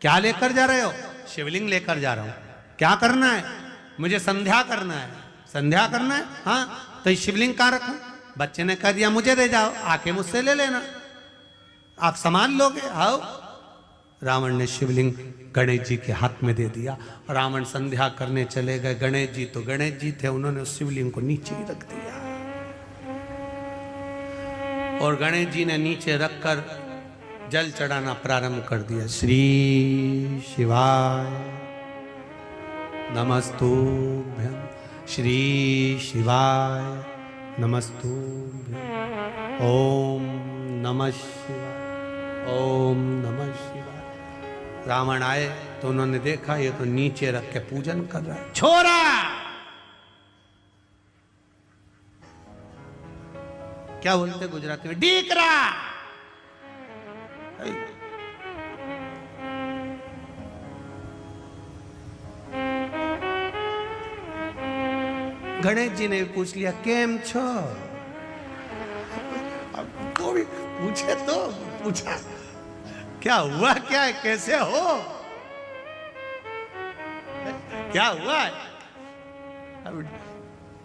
क्या लेकर जा रहे हो? शिवलिंग लेकर जा रहा हूं। क्या करना है? मुझे संध्या करना है। संध्या करना है? हाँ, तो ये शिवलिंग कहाँ रखूं? बच्चे ने कह दिया मुझे दे जाओ, आके मुझसे ले लेना, आप संभाल लोगे, आओ। रावण ने शिवलिंग गणेश जी के हाथ में दे दिया। रावण संध्या करने चले गए। गणेश जी तो गणेश जी थे, उन्होंने उस शिवलिंग को नीचे ही रख दिया और गणेश जी ने नीचे रखकर जल चढ़ाना प्रारंभ कर दिया। श्री शिवाय नमस्तुभ्यं, श्री शिवाय नमस्तुभ्यं, ओम नमः शिवाय, ओम नमः शिवाय। रावण आए तो उन्होंने देखा ये तो नीचे रख के पूजन कर रहा है। छोरा, क्या बोलते गुजराती में? डीकरा। गणेश जी ने पूछ लिया केम छो? अब वो भी पूछे तो पूछा क्या हुआ, क्या है, कैसे हो, क्या हुआ?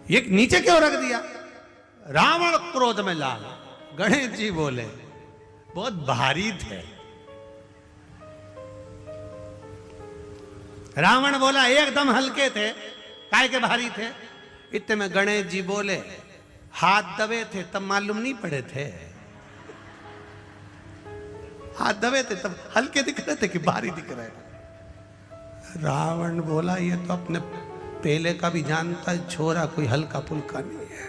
ये नीचे क्यों रख दिया? रावण क्रोध में लाल। गणेश जी बोले बहुत भारी थे। रावण बोला एकदम हल्के थे, काय के भारी थे? इतने में गणेश जी बोले हाथ दबे थे तब मालूम नहीं पड़े थे, हाथ दबे थे तब हल्के दिख रहे थे कि भारी दिख रहे थे। रावण बोला ये तो अपने पहले का भी जानता है, छोरा कोई हल्का फुल्का नहीं है।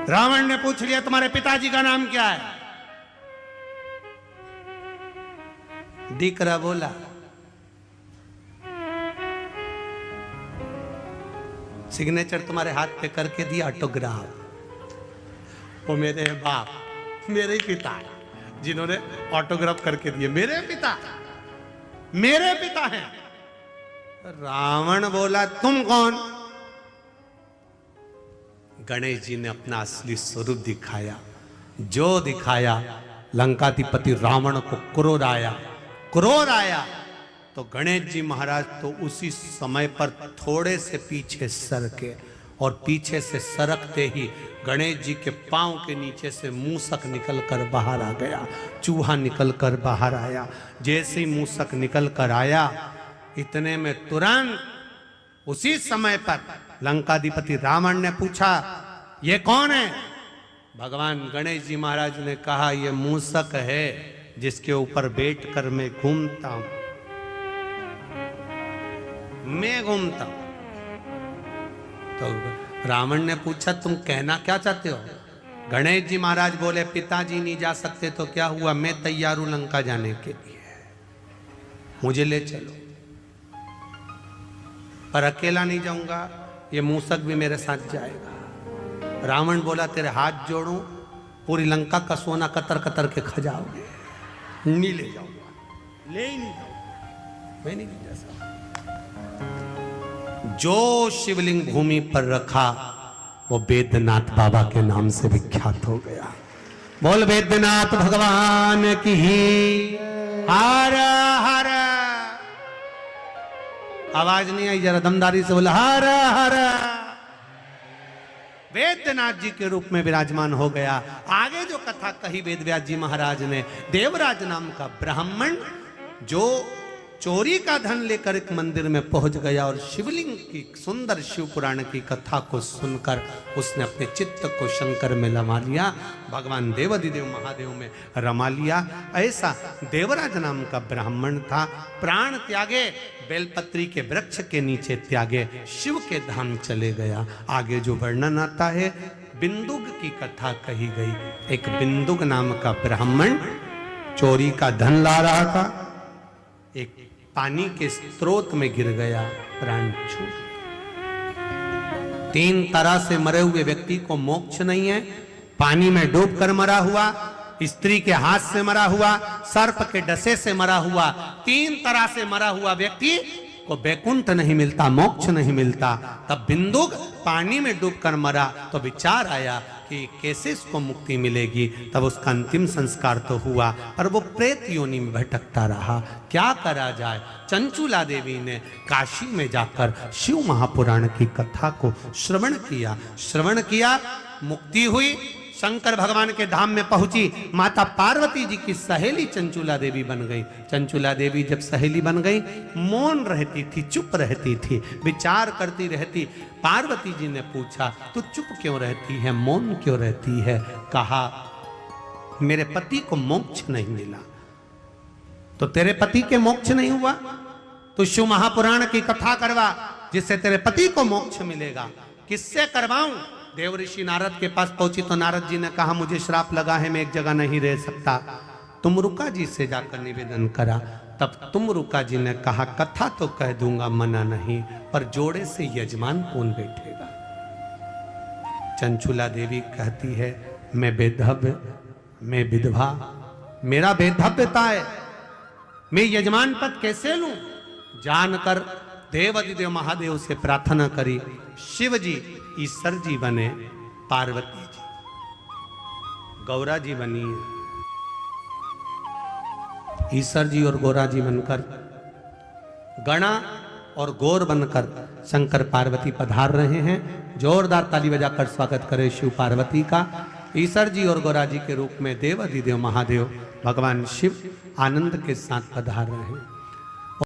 रावण ने पूछ लिया तुम्हारे पिताजी का नाम क्या है? दीकरा बोला सिग्नेचर तुम्हारे हाथ पे करके दिया ऑटोग्राफ। वो मेरे बाप, मेरे पिता है जिन्होंने ऑटोग्राफ करके दिए, मेरे पिता, मेरे पिता हैं। रावण बोला तुम कौन? गणेश जी ने अपना असली स्वरूप दिखाया। जो दिखाया लंकाधिपति रावण को क्रोध आया। क्रोध आया तो गणेश जी महाराज तो उसी समय पर थोड़े से पीछे सरके और पीछे से सरकते ही गणेश जी के पांव के नीचे से मूसक निकल कर बाहर आ गया, चूहा निकल कर बाहर आया। जैसे ही मूसक निकल कर आया इतने में तुरंत उसी समय पर लंकाधिपति रावण ने पूछा ये कौन है? भगवान गणेश जी महाराज ने कहा ये मूसक है जिसके ऊपर बैठकर मैं घूमता हूं, मैं घूमता हूं। तो रावण ने पूछा तुम कहना क्या चाहते हो? गणेश जी महाराज बोले पिताजी नहीं जा सकते तो क्या हुआ, मैं तैयार हूं लंका जाने के लिए, मुझे ले चलो। पर अकेला नहीं जाऊंगा, ये मूसक भी मेरे साथ जाएगा। रावण बोला तेरे हाथ जोड़ूं, पूरी लंका का सोना कतर कतर के खा जाओगे। नहीं ले जाऊंगा, ले ही नहीं जाऊंगा, मैं नहीं ले जा सकता। जो शिवलिंग भूमि पर रखा वो बैद्यनाथ बाबा के नाम से विख्यात हो गया। बोल बैद्यनाथ भगवान की हर हर। आवाज नहीं आई, जरा दमदारी से बोला हर हर। बैद्यनाथ जी के रूप में विराजमान हो गया। आगे जो कथा कही वेदव्यास जी महाराज ने, देवराज नाम का ब्राह्मण जो चोरी का धन लेकर एक मंदिर में पहुंच गया और शिवलिंग की सुंदर शिव पुराण की कथा को सुनकर उसने अपने चित्त को शंकर में रमा लिया, भगवान देवाधिदेव महादेव में रमा लिया। ऐसा देवराज नाम का ब्राह्मण था। प्राण त्यागे, बेलपत्री के वृक्ष के नीचे त्यागे, शिव के धाम चले गया। आगे जो वर्णन आता है, बिंदुक की कथा कही गई। एक बिंदुक नाम का ब्राह्मण चोरी का धन ला रहा था, एक पानी के स्रोत में गिर गया, प्राण छूट। 3 तरह से मरे हुए व्यक्ति को मोक्ष नहीं है। पानी में डूबकर मरा हुआ, स्त्री के हाथ से मरा हुआ, सर्प के डसे से मरा हुआ, 3 तरह से मरा हुआ व्यक्ति को वैकुंठ नहीं मिलता, मोक्ष नहीं मिलता। तब बिंदुक पानी में डूबकर मरा तो विचार आया कि कैसे इसको मुक्ति मिलेगी। तब उसका अंतिम संस्कार तो हुआ, पर वो प्रेत योनि में भटकता रहा। क्या करा जाए? चंचुला देवी ने काशी में जाकर शिव महापुराण की कथा को श्रवण किया, मुक्ति हुई। शंकर भगवान के धाम में पहुंची। माता पार्वती जी की सहेली चंचुला देवी बन गई। चंचुला देवी जब सहेली बन गई, मौन रहती थी, चुप रहती थी, विचार करती रहती। पार्वती जी ने पूछा, तू चुप क्यों रहती है, मौन क्यों रहती है? कहा, मेरे पति को मोक्ष नहीं मिला। तो तेरे पति के मोक्ष नहीं हुआ? तो शिव महापुराण की कथा करवा, जिससे तेरे पति को मोक्ष मिलेगा। किससे करवाऊं? देव ऋषि नारद के पास पहुंची तो नारद जी ने कहा, मुझे श्राप लगा है, मैं एक जगह नहीं रह सकता, तुमरुका जी से जाकर निवेदन करा। तब तुमरुका जी ने कहा, कथा तो कह दूंगा, मना नहीं, पर जोड़े से यजमान कौन बैठेगा? चंचुला देवी कहती है, मैं बेधव्य, मैं विधवा, मेरा बेधव्यता है, मैं यजमान पद कैसे लूं? जानकर देवाधिदेव महादेव से प्रार्थना करी। शिव जी ईश्वर जी बने, पार्वती जी गौरा जी बनी। ईश्वर जी और गौरा जी बनकर, गणा और गौर बनकर शंकर पार्वती पधार रहे हैं। जोरदार ताली बजाकर स्वागत करें शिव पार्वती का। ईश्वर जी और गौरा जी के रूप में देवाधिदेव महादेव भगवान शिव आनंद के साथ पधार रहे हैं।